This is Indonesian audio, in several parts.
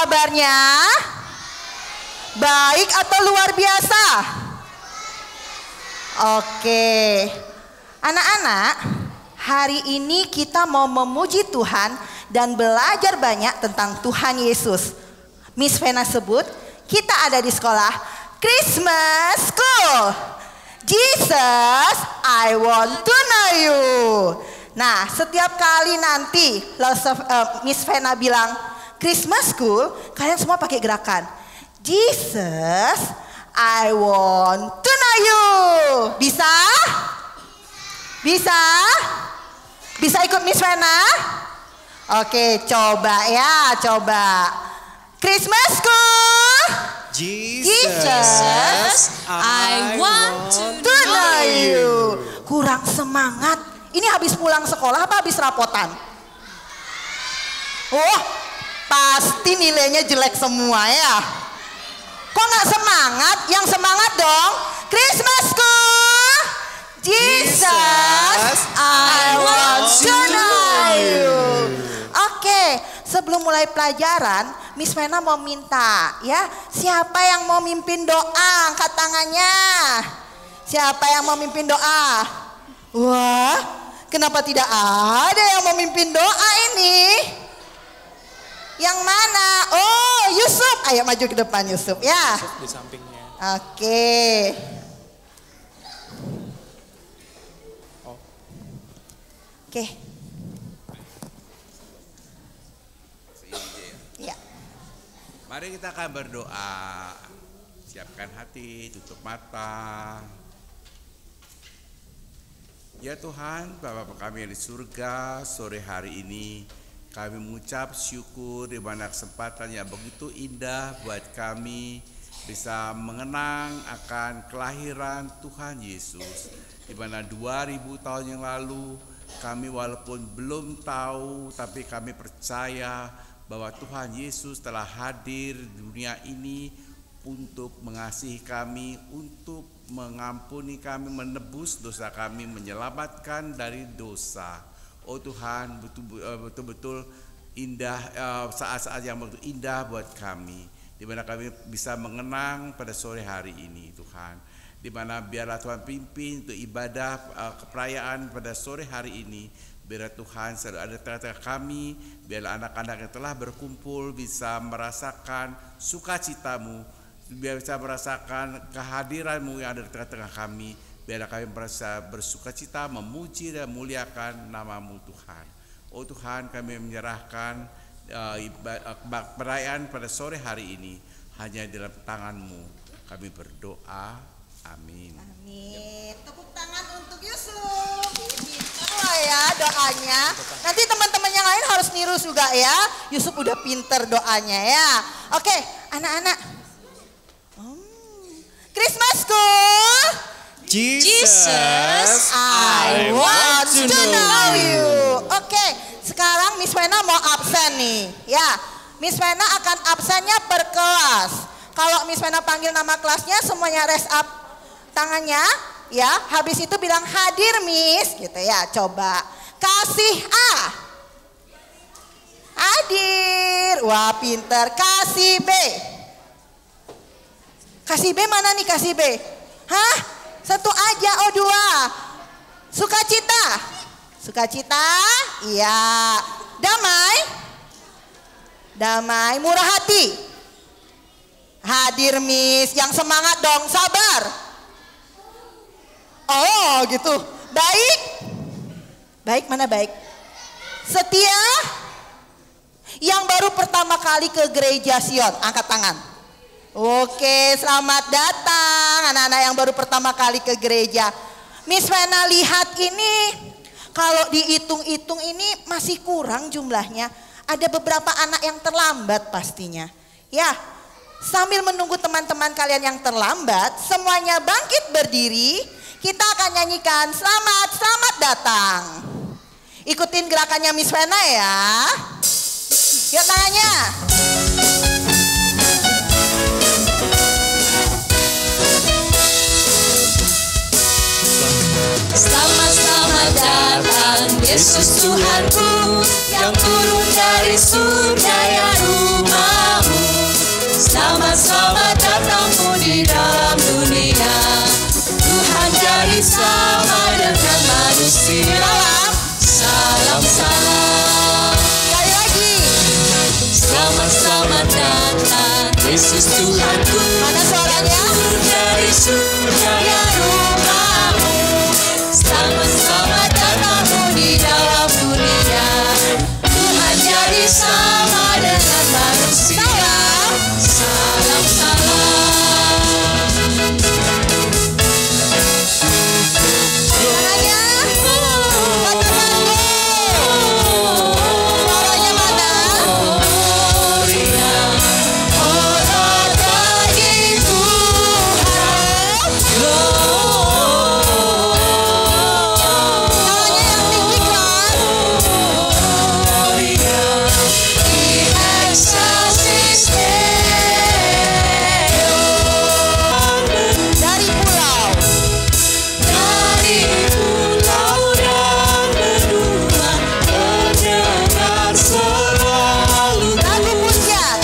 kabarnya? Baik atau luar biasa? Oke. Anak-anak, hari ini kita mau memuji Tuhan dan belajar banyak tentang Tuhan Yesus. Miss Vena sebut, kita ada di sekolah Christmas School. Jesus, I want to know you. Nah, setiap kali nanti Miss Vena bilang Christmas School, kalian semua pakai gerakan Jesus, I want to know you. Bisa? Bisa? Bisa ikut Miss Vena? Oke, coba ya, coba. Christmas School. Jesus, I want to know you. Kurang semangat. Ini habis pulang sekolah apa habis rapotan? Oh, pasti nilainya jelek semua ya. Kok nggak semangat? Yang semangat dong. Christmas School. Jesus, I want to know you. Oke, sebelum mulai pelajaran, Miss Vena mau minta ya, siapa yang mau mimpin doa? Angkat tangannya. Siapa yang mau mimpin doa? Wah, kenapa tidak ada yang mau mimpin doa ini? Yang mana? Oh, Yusuf. Ayo maju ke depan Yusuf ya. Yusuf di sampingnya. Oke. Oh. Oke. Ya. Mari kita akan berdoa. Siapkan hati, tutup mata. Ya Tuhan, Bapa kami yang di surga, sore hari ini kami mengucap syukur di mana kesempatan yang begitu indah buat kami bisa mengenang akan kelahiran Tuhan Yesus. Di mana 2000 tahun yang lalu kami walaupun belum tahu tapi kami percaya bahwa Tuhan Yesus telah hadir di dunia ini untuk mengasihi kami, untuk mengampuni kami, menebus dosa kami, menyelamatkan dari dosa. Oh Tuhan, betul-betul indah, saat-saat yang begitu indah buat kami, di mana kami bisa mengenang pada sore hari ini Tuhan, di mana biarlah Tuhan pimpin untuk ibadah keperayaan pada sore hari ini. Biarlah Tuhan selalu ada tengah-tengah kami, biarlah anak-anak yang telah berkumpul bisa merasakan sukacitamu, biar bisa merasakan kehadiranmu yang ada di tengah-tengah kami. Biarlah kami merasa bersukacita, memuji dan muliakan nama-Mu Tuhan. Oh Tuhan, kami menyerahkan perayaan pada sore hari ini hanya dalam tangan-Mu. Kami berdoa, amin. Amin. Tepuk tangan untuk Yusuf. Pinter ya doanya. Nanti teman-teman yang lain harus niru juga ya. Yusuf udah pinter doanya ya. Oke, anak-anak. Christmas School. Jesus, I want to know you. Oke, sekarang Miss Vena mau absen nih. Ya, Miss Vena akan absennya per kelas. Kalau Miss Vena panggil nama kelasnya, semuanya raise up tangannya. Ya, habis itu bilang hadir Miss, gitu ya. Coba kasih A. Hadir. Wah, pinter. Kasih B. Kasih B mana nih kasih B? Hah? Satu aja, oh dua. Sukacita. Sukacita, iya. Damai. Damai, murah hati. Hadir Miss, yang semangat dong, sabar. Oh gitu, baik. Baik mana baik? Setia. Yang baru pertama kali ke gereja Sion, angkat tangan. Oke, selamat datang anak-anak yang baru pertama kali ke gereja. Miss Vena lihat ini, kalau dihitung-hitung ini masih kurang jumlahnya. Ada beberapa anak yang terlambat pastinya. Ya, sambil menunggu teman-teman kalian yang terlambat, semuanya bangkit berdiri. Kita akan nyanyikan selamat, selamat datang. Ikutin gerakannya Miss Vena ya. Yuk tangannya. Selamat datang Yesus Tuhanku, yang turun dari surga ya rumahmu. Selamat datangmu di dalam dunia. Tuhan jadi sama dengan manusia. Salam, salam. Sekali lagi. Selamat datang Yesus Tuhanku. Mana suaranya? Dari surga ya rumahmu. Selamat datangmu di dalam dunia. Tuhan jadi sama dengan manusia. Salam, salam. Suaranya? Kata Manggo. Suaranya mana? Tangannya yang tinggi kan? Dari pulau. Lagu pujian.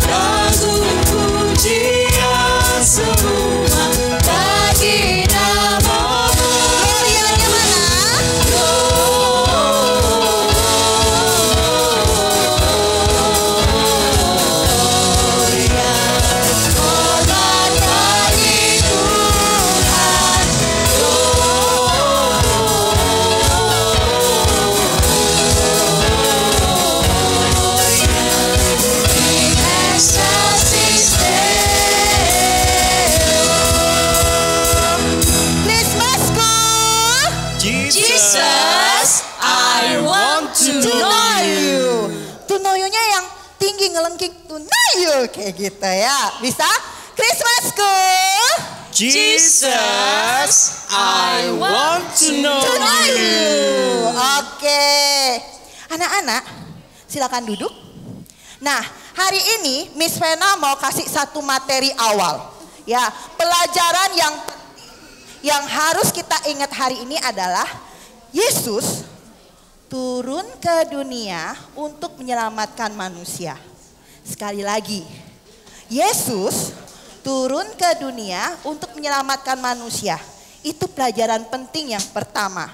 Semua bagi namamu. Glorianya mana? Hormat bagi Tuhan. Excelsis Christmas school. Jesus, I want to know you. To know you-nya yang tinggi ngelengking. To know you. Kayak gitu ya. Bisa? Christmas school. Jesus, I want to know To know you. you. Oke. Anak-anak, silakan duduk. Nah, hari ini Miss Vena mau kasih satu materi awal. Ya, pelajaran yang harus kita ingat hari ini adalah Yesus turun ke dunia untuk menyelamatkan manusia. Sekali lagi, Yesus turun ke dunia untuk menyelamatkan manusia. Itu pelajaran penting yang pertama.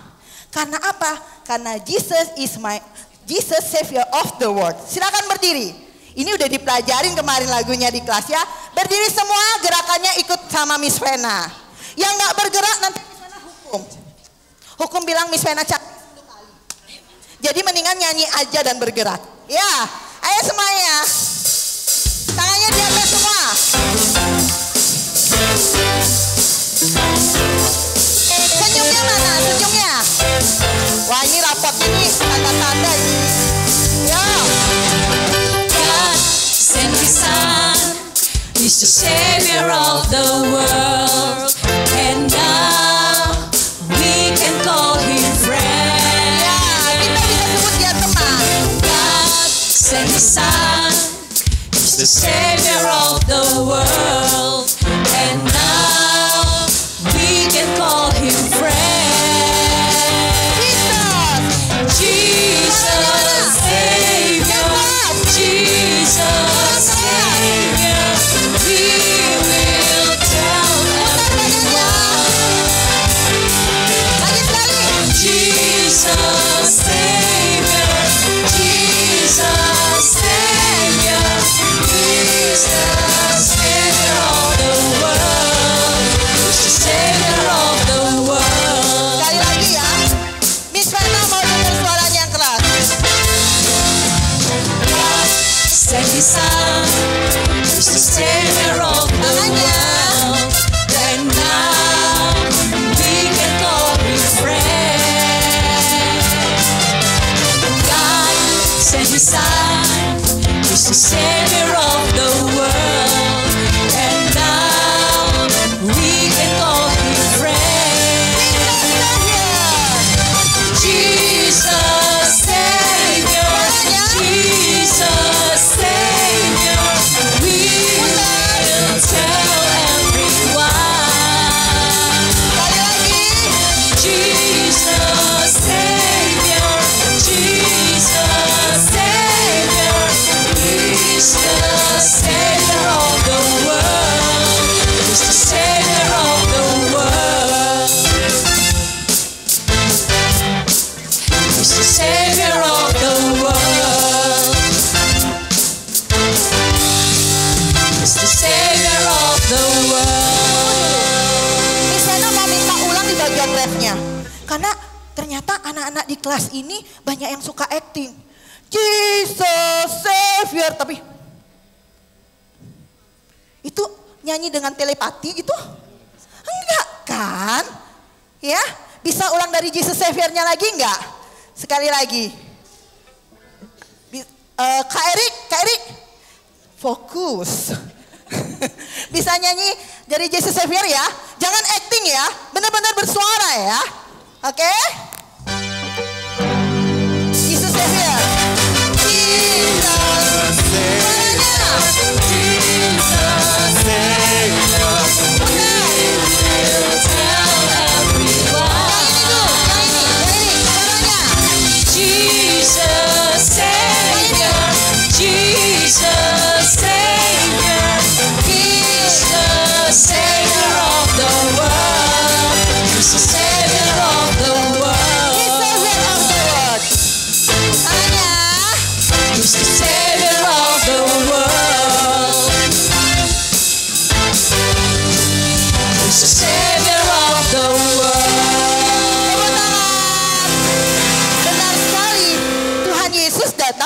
Karena apa? Karena Jesus Savior of the world. Silakan berdiri. Ini udah dipelajarin kemarin lagunya di kelas ya. Berdiri semua, gerakannya ikut sama Miss Vena. Yang nggak bergerak nanti Miss Vena hukum. Hukum bilang Miss Vena cantik 10 kali. Jadi mendingan nyanyi aja dan bergerak. Ya, ayo semuanya. Tangannya di atas semua. Senyumnya mana? Senyumnya. Wah, ini rapot ini tanda-tanda ini. Ya. God sent His Son, He's the Savior of the world, and now we can call Him friend. Ya, kita bisa sebut dia teman. God sent His Son, He's the Savior of the world, and now we can call Him friend. Jesus, Savior, Jesus, Savior, we will tell everyone. Lagi sekali. Jesus, Savior, Jesus, Savior, He's the Savior of the He's the Savior of the world. Miss Vena mau minta ulang di bagian refnya. Karena ternyata anak-anak di kelas ini banyak yang suka acting. Jesus Savior, tapi itu nyanyi dengan telepati gitu? Enggak kan? Ya, bisa ulang dari Jesus Savior-nya lagi enggak? Sekali lagi. Kak Erik, fokus. Bisa nyanyi dari Jesus Savior ya? Jangan acting ya, benar-benar bersuara ya. Oke? Jesus Savior.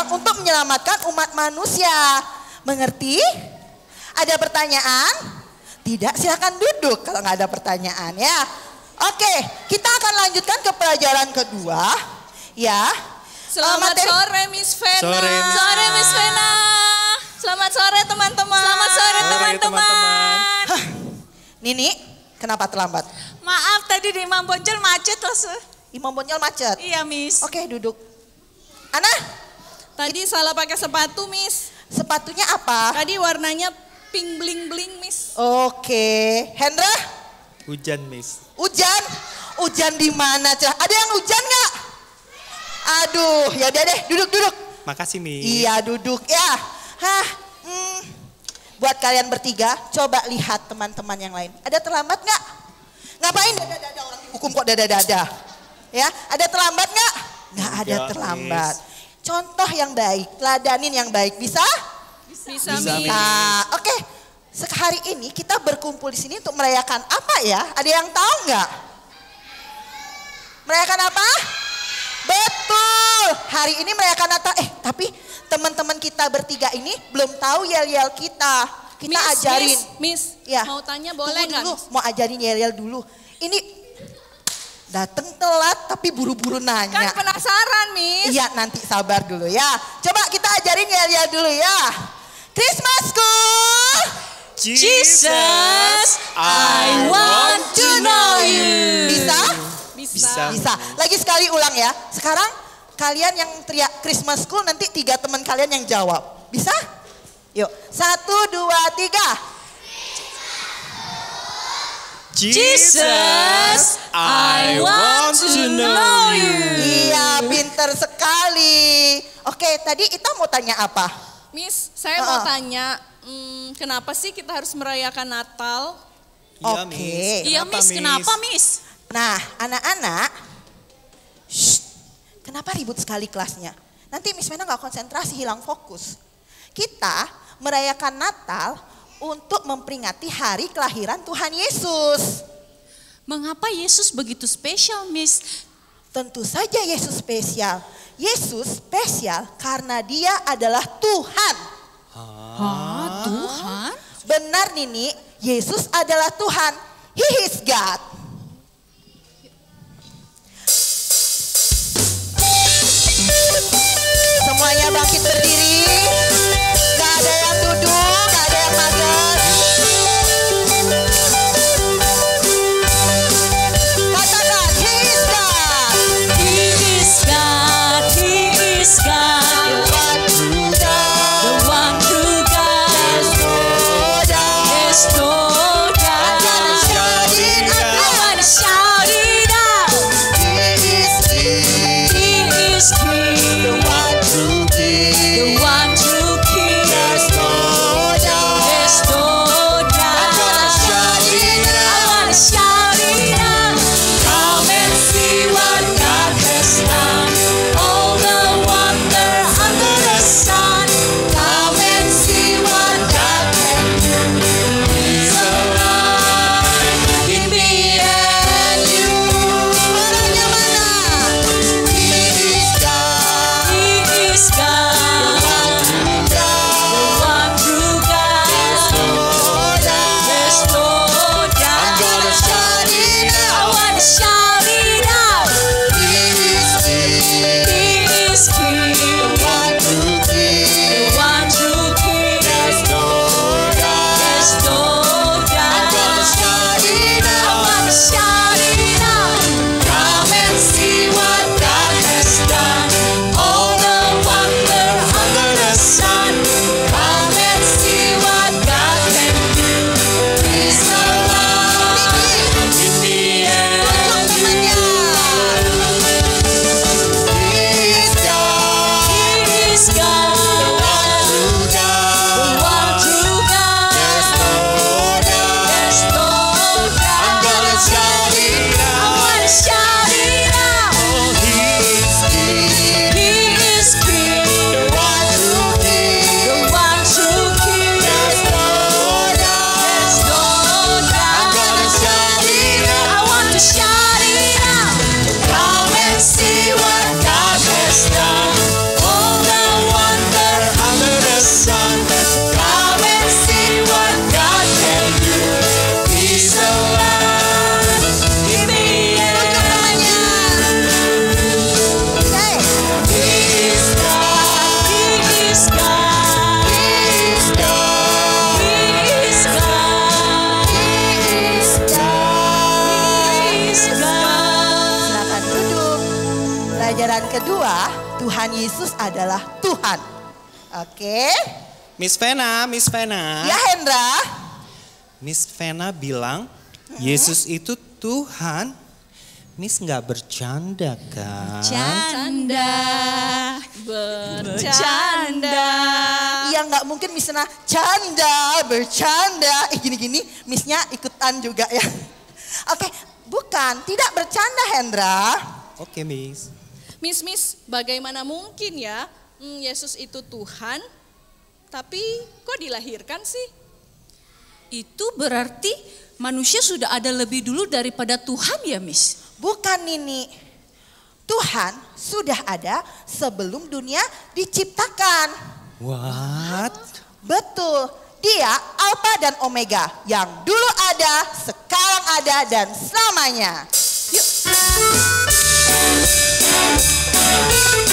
Untuk menyelamatkan umat manusia. Mengerti? Ada pertanyaan? Tidak, silakan duduk kalau nggak ada pertanyaan ya. Oke, kita akan lanjutkan ke pelajaran kedua. Ya. Selamat sore Miss Vena. Sore Miss Vena. Selamat sore teman-teman. Selamat sore teman-teman. Nini, kenapa terlambat? Maaf tadi di Imam Bonjol macet loh. Imam Bonjol macet? Iya Miss. Oke, duduk. Ana? Tadi salah pakai sepatu, Miss. Sepatunya apa? Tadi warnanya pink bling-bling, Miss. Oke. Hendra? Hujan, Miss. Hujan? Hujan di mana, Cah? Ada yang hujan nggak? Aduh, ya udah deh, duduk. Makasih, Miss. Iya, duduk ya. Buat kalian bertiga, coba lihat teman-teman yang lain. Ada terlambat nggak? Ngapain dada-dada orang dihukum kok dada-dada? Ya, ada terlambat nggak? Nggak ada terlambat. Miss. Contoh yang baik, teladanin yang baik, bisa? Bisa. Nah, oke. Hari ini kita berkumpul di sini untuk merayakan apa ya? Ada yang tahu nggak? Merayakan apa? Betul. Hari ini merayakan Natal. Tapi teman-teman kita bertiga ini belum tahu yel-yel kita. Kita ajarin. Miss, ya. Mau tanya boleh nggak? Mau ajarin yel-yel dulu. Ini dateng telat tapi buru-buru nanya. Kan penasaran, Miss. Iya, nanti sabar dulu ya. Coba kita ajarin yel-yel dulu ya. Christmas school. Jesus, I want to know you. Bisa. Lagi sekali ulang ya. Sekarang kalian yang teriak Christmas school, nanti 3 teman kalian yang jawab. Bisa? Yuk, 1, 2, 3. Jesus, I want to know you. Iya, pinter sekali. Oke, tadi Ita mau tanya apa? Miss, saya mau tanya, kenapa sih kita harus merayakan Natal? Oke. Iya, Miss. Kenapa, Miss? Nah, anak-anak, kenapa ribut sekali kelasnya? Nanti Miss Vena nggak konsentrasi, hilang fokus. Kita merayakan Natal untuk memperingati hari kelahiran Tuhan Yesus. Mengapa Yesus begitu spesial, Miss? Tentu saja Yesus spesial. Yesus spesial karena dia adalah Tuhan. Tuhan? Benar Nini, Yesus adalah Tuhan. He is God. Semuanya bangkit berdiri. Gak ada yang duduk, gak ada yang mager. Katakan, He is God. He is God, He is God. The one true God. There's no God. I wanna shout it out. He is King. The one true Dan kedua, Tuhan Yesus adalah Tuhan. Oke. Miss Vena, Miss Vena. Ya Hendra. Miss Vena bilang Yesus itu Tuhan. Miss nggak bercanda kan? Bercanda. Iya nggak mungkin Missnya bercanda. Gini-gini Missnya ikutan juga ya. Oke, bukan, tidak bercanda Hendra. Oke, Miss. Miss, bagaimana mungkin ya Yesus itu Tuhan, tapi kok dilahirkan sih? Itu berarti manusia sudah ada lebih dulu daripada Tuhan ya, Miss? Bukan Nini. Tuhan sudah ada sebelum dunia diciptakan. What? Betul. Dia Alfa dan Omega yang dulu ada, sekarang ada dan selamanya. Yuk.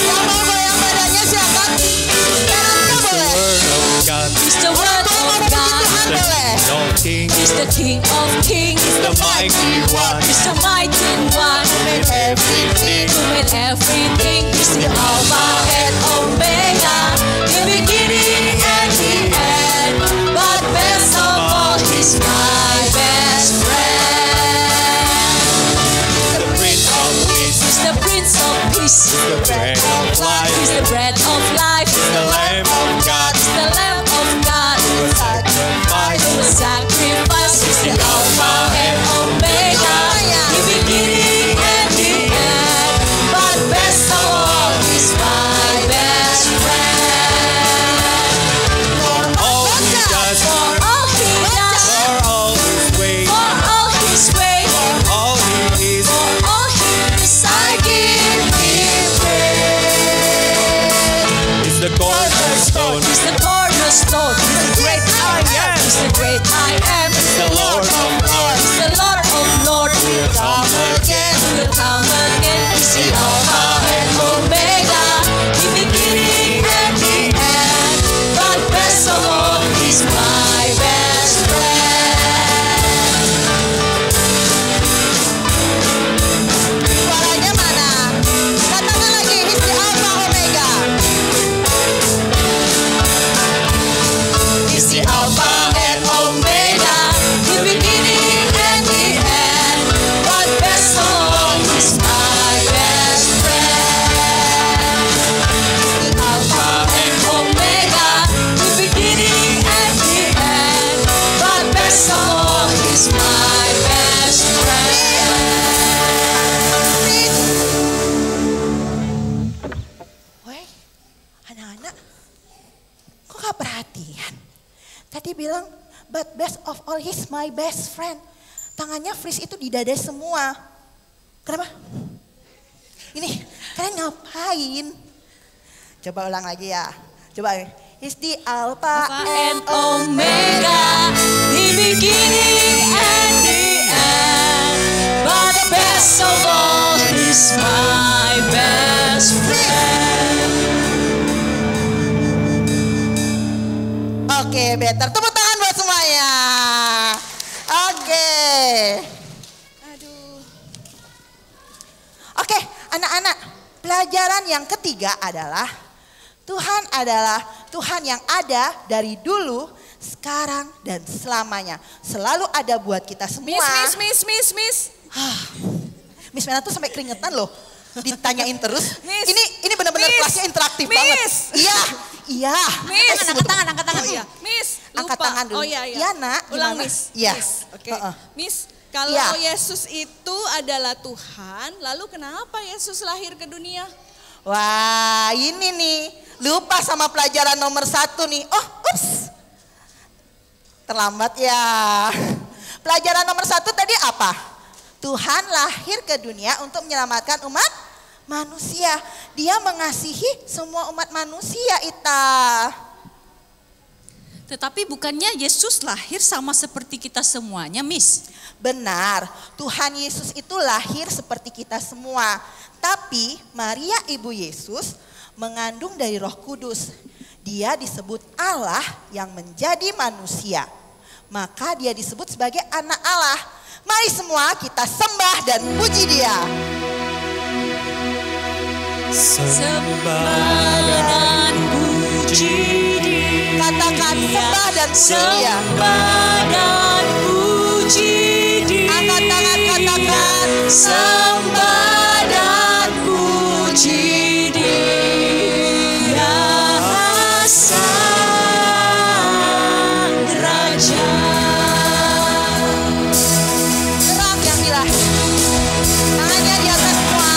Yang mau goyang badannya silakan. Kanannya boleh. He's the word of God. Tuhan boleh. He's the King of Kings. The mighty one. He's the mighty one. Who made everything. Who made everything. He's the Alpha and Omega. The beginning and the end. But best of all, He's my best friend. The Prince of Peace. He's the Prince of Peace. The bread of life. He's the bread of life. The Lamb of God. He's the Lamb of God. Sacrifice. The sacrifice. He's the Alpha and Omega. The beginning and the end. But best of all, He's my best friend. All He does. For all He does. For all His ways. For all His ways. All He is. For all He is, I give Him praise. Is the cornerstone. He's the cornerstone. He's the great I am. He's the great I am. He's The Lord of Lords. He's the Lord of Lords. Will come again. Will come again. He's the Alpha and Omega. The beginning and the end. But best of all, He's my best friend. Suaranya mana? Katakan lagi, He's the Alpha Omega. He's the Alpha and Omega, the beginning and the end. But best of all, He's my best friend. The Alpha and Omega, the beginning and the end. But best of all, He's my best friend. Woi, anak-anak, kok gak perhatian? Tadi bilang, but best of all He's my best friend. Tangannya freeze itu di dada semua. Kenapa? Ini, kalian ngapain? Coba ulang lagi ya. Coba, He's the Alpha And Omega, the beginning and the end. But best of all, He's my best friend. Oke, better. Tepuk tangan buat semuanya. Oke. Aduh. Oke, anak-anak. Pelajaran yang ketiga adalah Tuhan adalah Tuhan yang ada dari dulu, sekarang, dan selamanya. Selalu ada buat kita semua. Miss. Miss Mena tuh sampai keringetan loh. Ditanyain terus. Miss. Ini benar-benar Miss. kelasnya interaktif Miss. banget. Iya. Miss. Angkat tangan. Iya. Miss, lupa. Angkat tangan dulu. Oh iya. Iya, Nak. Ulang, Gimana? Miss. Iya. Miss. Oke. Heeh. Miss, kalau Iya. Yesus itu adalah Tuhan, lalu kenapa Yesus lahir ke dunia? Wah, ini nih. Lupa sama pelajaran nomor 1 nih. Oh, ups. Terlambat ya. Pelajaran nomor 1 tadi apa? Tuhan lahir ke dunia untuk menyelamatkan umat manusia. Dia mengasihi semua umat manusia, Ita. Tetapi bukannya Yesus lahir sama seperti kita semuanya, Miss? Benar, Tuhan Yesus itu lahir seperti kita semua. Tapi Maria ibu Yesus mengandung dari Roh Kudus. Dia disebut Allah yang menjadi manusia. Maka dia disebut sebagai anak Allah. Mari semua kita sembah dan puji Dia. Sembah dan puji Dia. Katakan sembah dan puji Dia. Sembah dan puji Dia. Angkat tangan, katakan Sembah dan puji Dia, Sang Raja. terang yang ilahi. Tangannya di atas semua.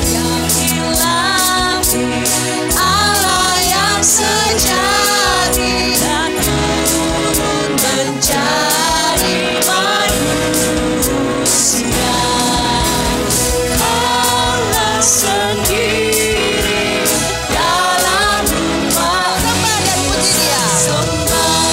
Yang ilahi, Allah yang sejati, dan turun menjadi manusia. Allah sendiri dalam rumah. Sembah dan puji Dia. Sembah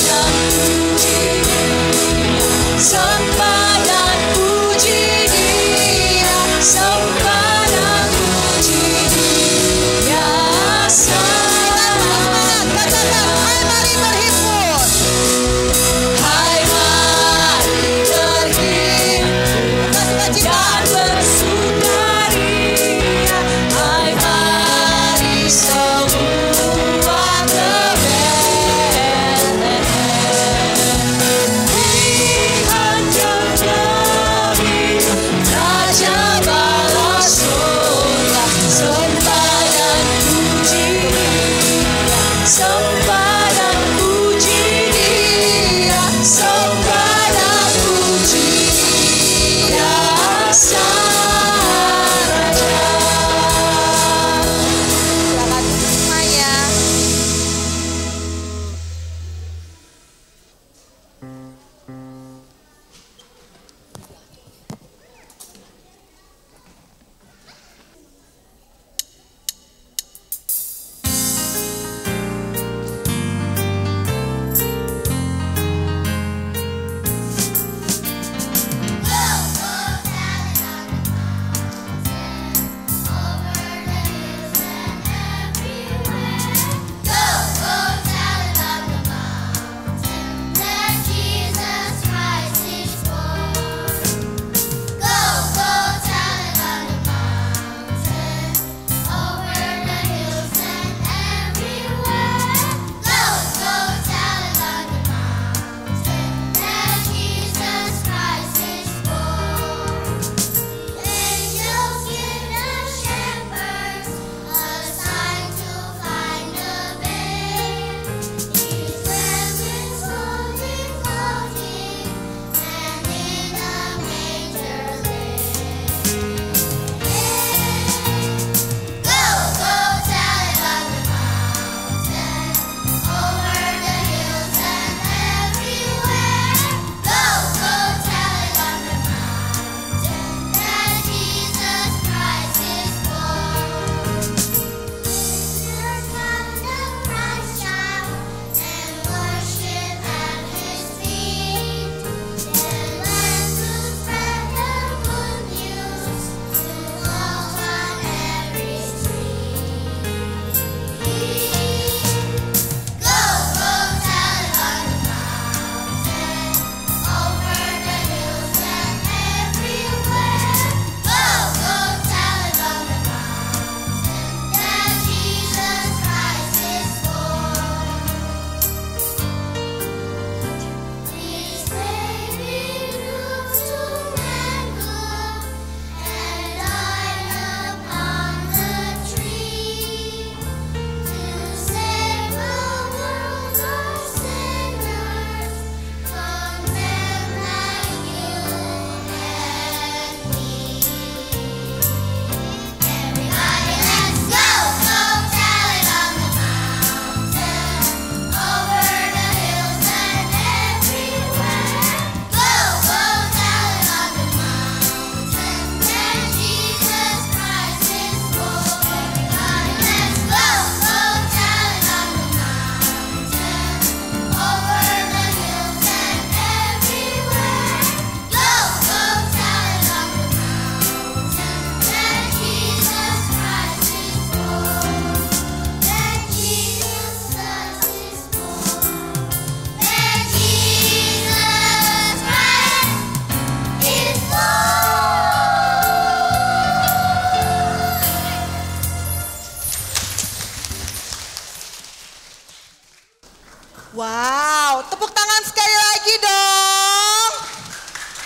tepuk tangan sekali lagi dong.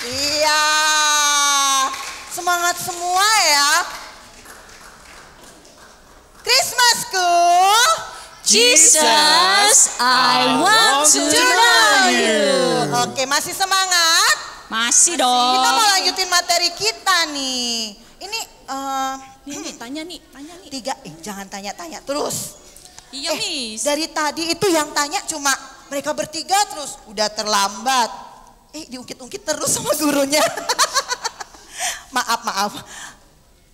Iya. Semangat semua ya. Christmasku. Jesus, I want to know you. Oke, masih semangat? Masih Kita dong. mau lanjutin materi kita nih. Ini Nih, tanya nih. 3, jangan tanya-tanya terus. Iya, Miss. Dari tadi itu yang tanya cuma mereka bertiga terus udah terlambat. Diungkit-ungkit terus sama gurunya. Maaf.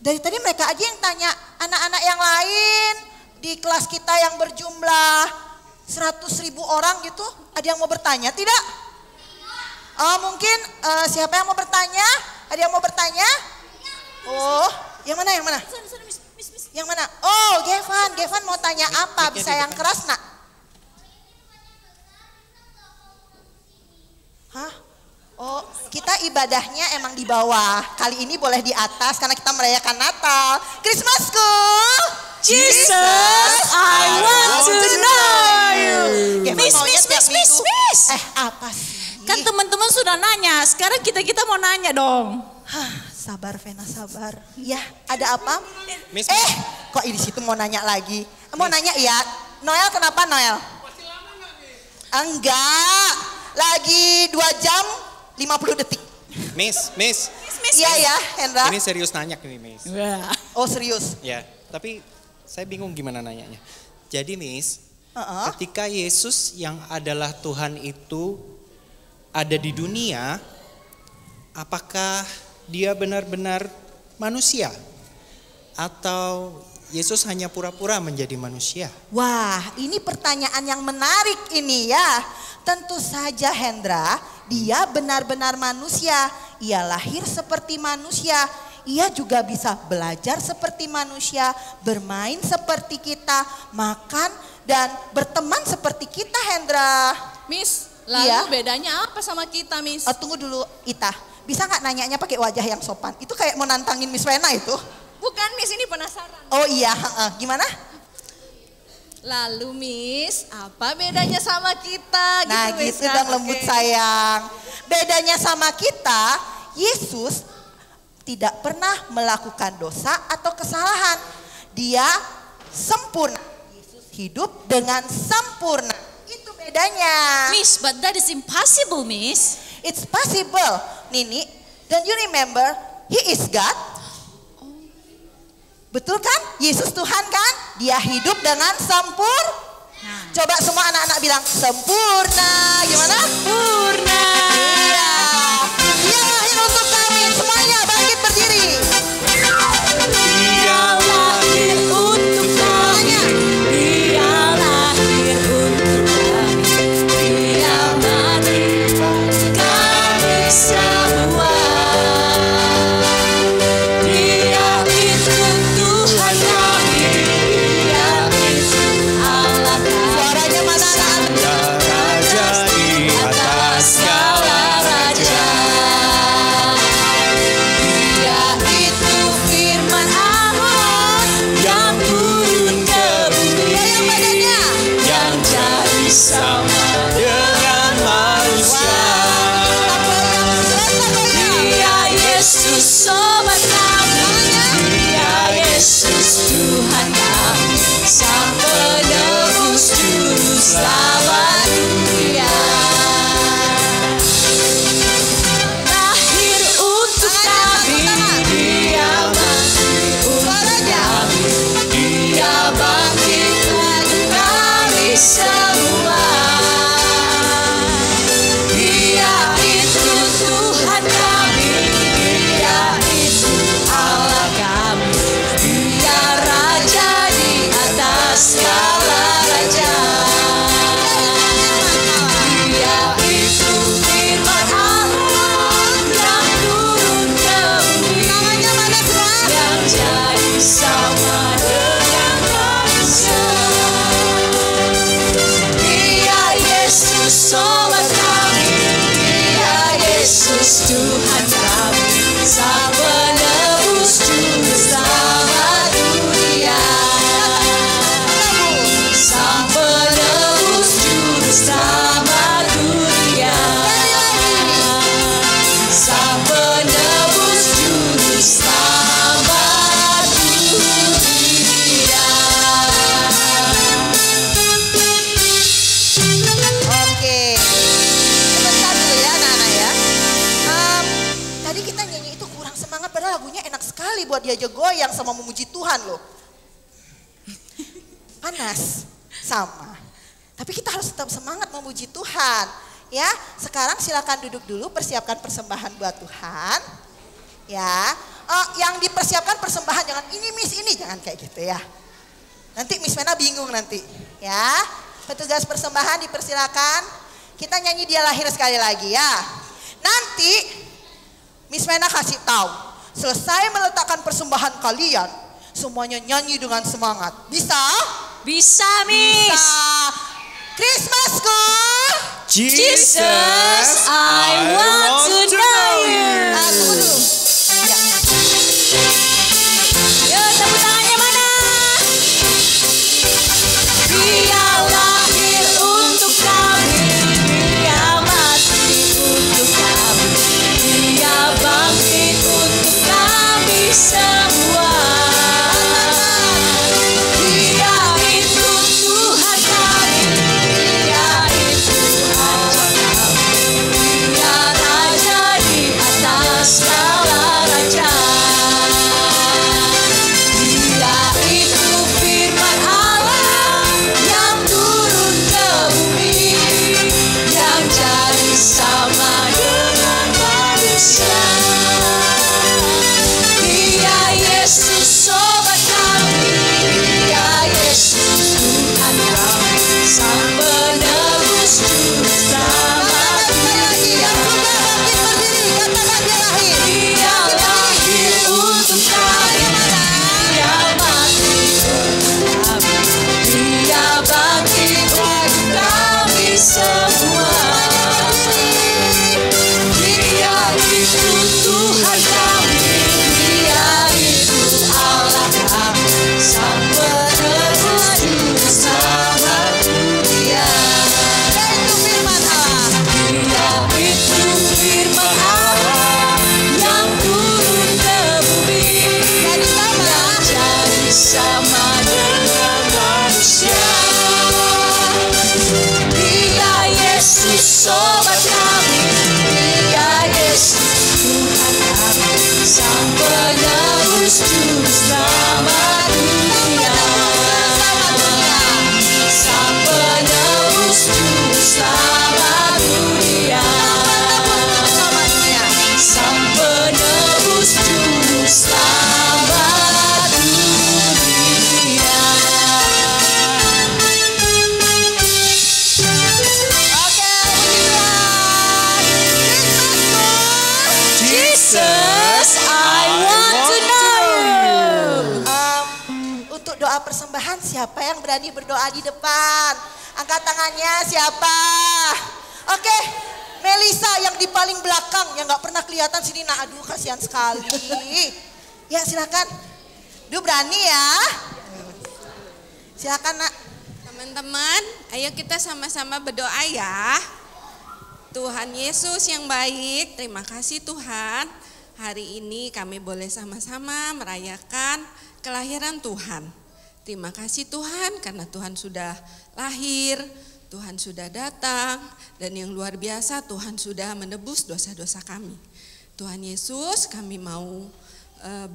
Dari tadi mereka aja yang tanya, anak-anak yang lain di kelas kita yang berjumlah 100.000 orang gitu, ada yang mau bertanya tidak? Mungkin siapa yang mau bertanya? Ada yang mau bertanya? Oh, yang mana? Yang mana? Oh, Gevan mau tanya apa? Bisa yang keras nak? Hah? Oh, kita ibadahnya emang di bawah. Kali ini boleh di atas karena kita merayakan Natal. Christmasku. Jesus, I want to know you. Gevan Miss, maunya Miss, tiap Miss, Miss, minggu. Miss. Apa sih? Kan teman-teman sudah nanya, sekarang kita mau nanya dong. Sabar Vena, sabar. Ya, ada apa? Miss, Kok di situ mau nanya lagi? Mau nanya ya. Noel kenapa Noel? Enggak. Lagi 2 jam 50 detik. Miss. Iya ya, Hendra. Ini serius nanya nih, Miss. Oh serius? Ya, tapi saya bingung gimana nanyanya. Jadi, Miss, ketika Yesus yang adalah Tuhan itu ada di dunia, apakah dia benar-benar manusia? Atau Yesus hanya pura-pura menjadi manusia? Wah, ini pertanyaan yang menarik ini ya. Tentu saja Hendra, dia benar-benar manusia. Ia lahir seperti manusia. Ia juga bisa belajar seperti manusia, bermain seperti kita, makan dan berteman seperti kita Hendra. Miss, lalu Iya. bedanya apa sama kita, Miss? Tunggu dulu Ita, bisa nggak nanyanya pakai wajah yang sopan? Itu kayak mau nantangin Miss Wena itu. Bukan, Miss, ini penasaran. Oh iya, gimana? Lalu, Miss, apa bedanya sama kita? Nah Miss, gitu kan? dong lembut Oke. sayang. Bedanya sama kita, Yesus tidak pernah melakukan dosa atau kesalahan. Dia sempurna. Yesus hidup dengan sempurna. Itu bedanya. Miss, but that is impossible, Miss. It's possible. Nini, don't you remember? He is God. Betul kan? Yesus Tuhan kan? Dia hidup dengan sempurna. Coba semua anak-anak bilang sempurna. Gimana? Sempurna. Iya. Dia lahir untuk kami. Semuanya bangkit berdiri. Dia lahir untuk kami, Dia lahir untuk kami, Dia mati bagi kami semua. Dia itu Tuhan kami, Dia itu Allah kami. Suaranya mana anak-anak? Raja di Atas segala raja, Dia itu firman Allah yang turun ke bumi, Goyang badannya. yang jadi sama dengan manusia. Dia Yesus sobat kami, Dia Yesus Tuhan kami, Sang penebus juru selamat dunia. Lahir untuk kami, Dia mati untuk kami, Dia bangkit untuk kami semua. Dia itu Tuhan kami, Dia itu Allah kami, Dia Raja di atas segala raja. Dia itu firman Allah yang turun ke bumi, yang jadi sama dengan manusia. Dia Yesus sobat kami, Dia Yesus Tuhan kami, Sang penebus juru selamat dunia. Sang penebus juru selamat dunia. buat diajak goyang sama memuji Tuhan loh. Panas, sama. Tapi kita harus tetap semangat memuji Tuhan. Ya, sekarang silakan duduk dulu, persiapkan persembahan buat Tuhan. Ya, yang dipersiapkan persembahan jangan ini Miss ini, jangan kayak gitu ya. Nanti Miss Mena bingung nanti. Ya, petugas persembahan dipersilakan. Kita nyanyi Dia Lahir sekali lagi ya. Nanti Miss Mena kasih tahu, selesai meletakkan persembahan kalian, semuanya nyanyi dengan semangat. Bisa? Bisa, Miss. Bisa. Christmasku. Jesus, I want to know you. Tunggu dulu. Ya. Yo, tepuk tangannya mana? Dia lahir untuk kami, Dia mati untuk kami, Dia bangkit untuk kami semua. Dia itu Tuhan kami, Dia itu Allah kami, Dia Raja di atas segala raja. Dia itu firman Allah yang turun ke bumi, yang jadi sama dengan manusia. Dia Yesus sobat kami, Dia Yesus Tuhan kami, Sang penebus juru selamat dunia. Dia lahir untuk kami, Dia mati untuk kami, Dia bangkit untuk kami semua. Dia itu Tuhan kami, Dia itu Allah kami, Sang penebus juru selamat dunia. Dia itu firman Allah yang turun ke bumi, yang jadi sama dengan manusia. Dia Yesus sobat kami, Dia Yesus Tuhan kami, Sang penebus juru selamat dunia. Sang penebus juru selamat dunia. Sang penebus juru selamat dunia. Jesus, I want to know you. Untuk doa persembahan siapa yang berani berdoa di depan? Angkat tangannya siapa? Oke, Melisa yang di paling belakang yang nggak pernah kelihatan sini. Nah, aduh kasihan sekali. Ya silakan. Duh berani ya. Silakan nak. Teman-teman, ayo kita sama-sama berdoa ya. Tuhan Yesus yang baik, terima kasih Tuhan. Hari ini kami boleh sama-sama merayakan kelahiran Tuhan. Terima kasih Tuhan karena Tuhan sudah lahir, Tuhan sudah datang, dan yang luar biasa Tuhan sudah menebus dosa-dosa kami. Tuhan Yesus, kami mau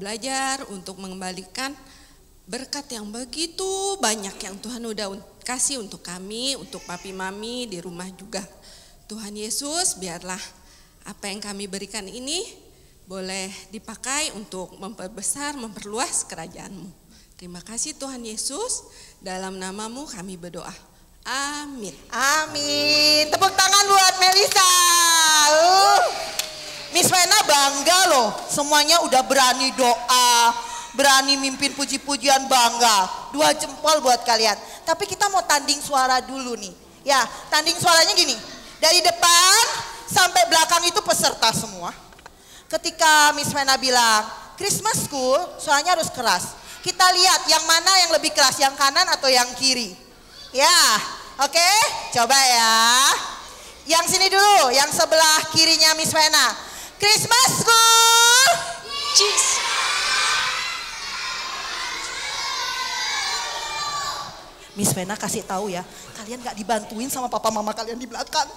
belajar untuk mengembalikan berkat yang begitu banyak yang Tuhan udah kasih untuk kami, untuk papi mami di rumah juga. Tuhan Yesus, biarlah apa yang kami berikan ini boleh dipakai untuk memperbesar, memperluas kerajaan-Mu. Terima kasih Tuhan Yesus, dalam nama-Mu kami berdoa. Amin. Amin. Tepuk tangan buat Melisa. Miss Vena bangga loh, semuanya udah berani doa, berani mimpin puji-pujian, bangga. 2 jempol buat kalian. Tapi kita mau tanding suara dulu nih. Ya, tanding suaranya gini. Dari depan sampai belakang itu peserta semua. Ketika Miss Vena bilang Christmas School, suaranya harus keras. Kita lihat yang mana yang lebih keras, yang kanan atau yang kiri. Ya, oke, coba ya. Yang sini dulu, yang sebelah kirinya Miss Vena. Christmas School. Jesus. Miss Vena kasih tahu ya, kalian gak dibantuin sama papa mama kalian di belakang.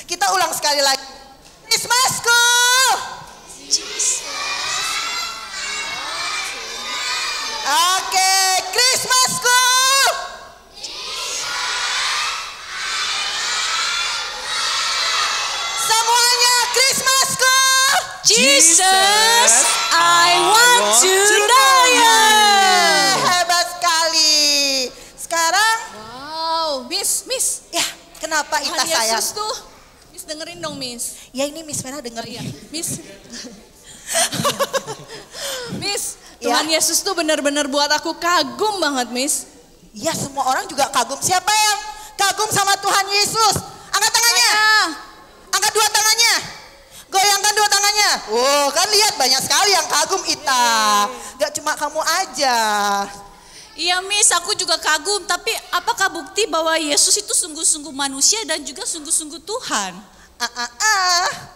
Kita ulang sekali lagi. Christmas School. Jesus. Oke, Christmas School. Semuanya Christmas School. Jesus, I want to know you. Hebat sekali. Sekarang, Wow, Miss. ya kenapa Ita Tuhan sayang? Yesus tuh, Miss dengerin dong Miss. Ya ini Miss Mena denger. Iya, Miss. Miss, Ya. Tuhan Yesus tuh benar-benar buat aku kagum banget Miss. Ya semua orang juga kagum. Siapa yang kagum sama Tuhan Yesus? Angkat tangannya. Angkat dua tangannya. Goyangkan dua tangannya. Oh kan lihat banyak sekali yang kagum Ita. Gak cuma kamu aja. Iya Miss, aku juga kagum. Tapi apakah bukti bahwa Yesus itu sungguh-sungguh manusia dan juga sungguh-sungguh Tuhan?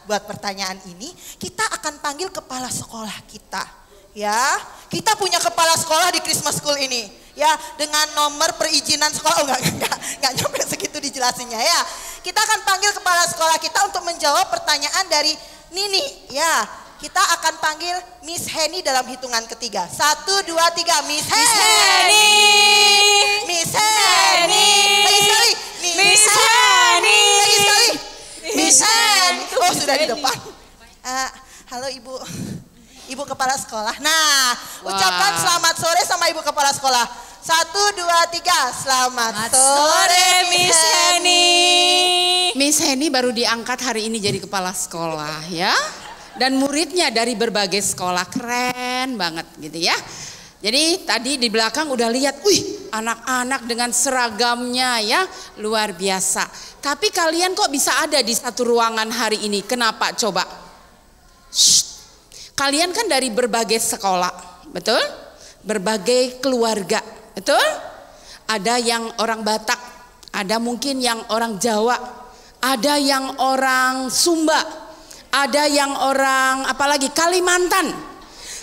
Buat pertanyaan ini kita akan panggil kepala sekolah kita. Ya, kita punya kepala sekolah di Christmas School ini. Ya, dengan nomor perizinan sekolah. Oh enggak nyampe segitu dijelasinnya ya. Kita akan panggil kepala sekolah kita untuk menjawab pertanyaan dari Nini. Ya, kita akan panggil Miss Henny dalam hitungan ketiga. 1, 2, 3, Miss Henny. Miss Henny. Lagi sekali. Miss Henny. Lagi sekali. Miss Henny. Oh sudah di depan. Halo Ibu. Ibu Kepala Sekolah. Nah, ucapkan selamat sore sama Ibu Kepala Sekolah. 1, 2, 3. Selamat sore Miss Henny. Miss Henny baru diangkat hari ini jadi kepala sekolah ya. Dan muridnya dari berbagai sekolah, keren banget gitu ya. Jadi tadi di belakang udah lihat, wih anak-anak dengan seragamnya ya, luar biasa. Tapi kalian kok bisa ada di satu ruangan hari ini, kenapa coba? Shh. Kalian kan dari berbagai sekolah, betul? Berbagai keluarga, betul? Ada yang orang Batak, ada mungkin yang orang Jawa, ada yang orang Sumba, ada yang orang apalagi Kalimantan.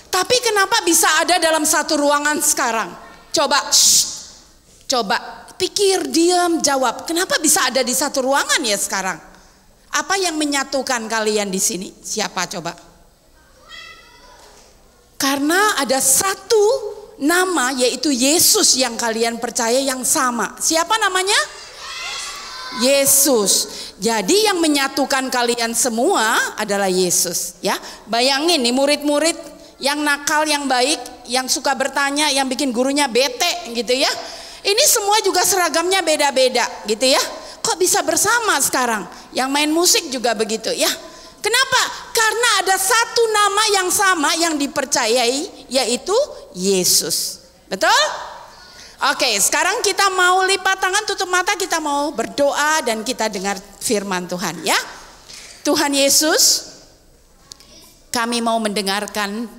Tapi kenapa bisa ada dalam satu ruangan sekarang? Coba, coba pikir, diam, jawab. Kenapa bisa ada di satu ruangan ya sekarang? Apa yang menyatukan kalian di sini? Siapa coba? Karena ada satu nama yaitu Yesus yang kalian percaya yang sama. Siapa namanya? Yesus. Jadi yang menyatukan kalian semua adalah Yesus ya. Bayangin nih murid-murid yang nakal, yang baik, yang suka bertanya, yang bikin gurunya bete gitu ya. Ini semua juga seragamnya beda-beda gitu ya. Kok bisa bersama sekarang? Yang main musik juga begitu ya. Kenapa? Karena ada satu nama yang sama yang dipercayai yaitu Yesus. Betul? Oke, sekarang kita mau lipat tangan, tutup mata, kita mau berdoa dan kita dengar firman Tuhan ya. Tuhan Yesus, kami mau mendengarkan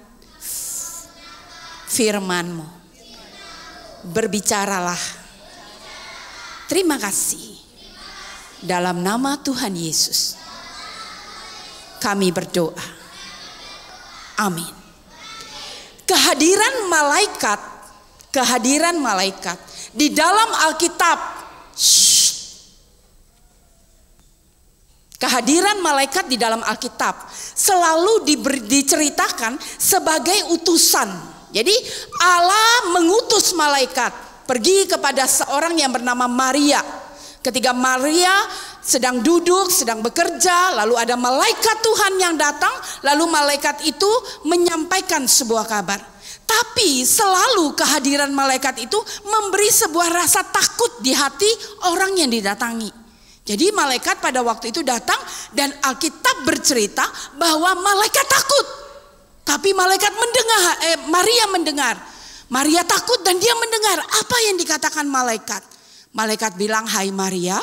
firman-Mu. Berbicaralah. Terima kasih. Dalam nama Tuhan Yesus kami berdoa. Amin. Kehadiran malaikat di dalam Alkitab. Kehadiran malaikat di dalam Alkitab selalu diceritakan sebagai utusan. Jadi Allah mengutus malaikat pergi kepada seorang yang bernama Maria. Ketika Maria sedang duduk, sedang bekerja, lalu ada malaikat Tuhan yang datang, lalu malaikat itu menyampaikan sebuah kabar. Tapi selalu kehadiran malaikat itu memberi sebuah rasa takut di hati orang yang didatangi. Jadi malaikat pada waktu itu datang dan Alkitab bercerita bahwa malaikat takut. Tapi malaikat Maria mendengar. Maria takut dan dia mendengar apa yang dikatakan malaikat. Malaikat bilang, "Hai Maria,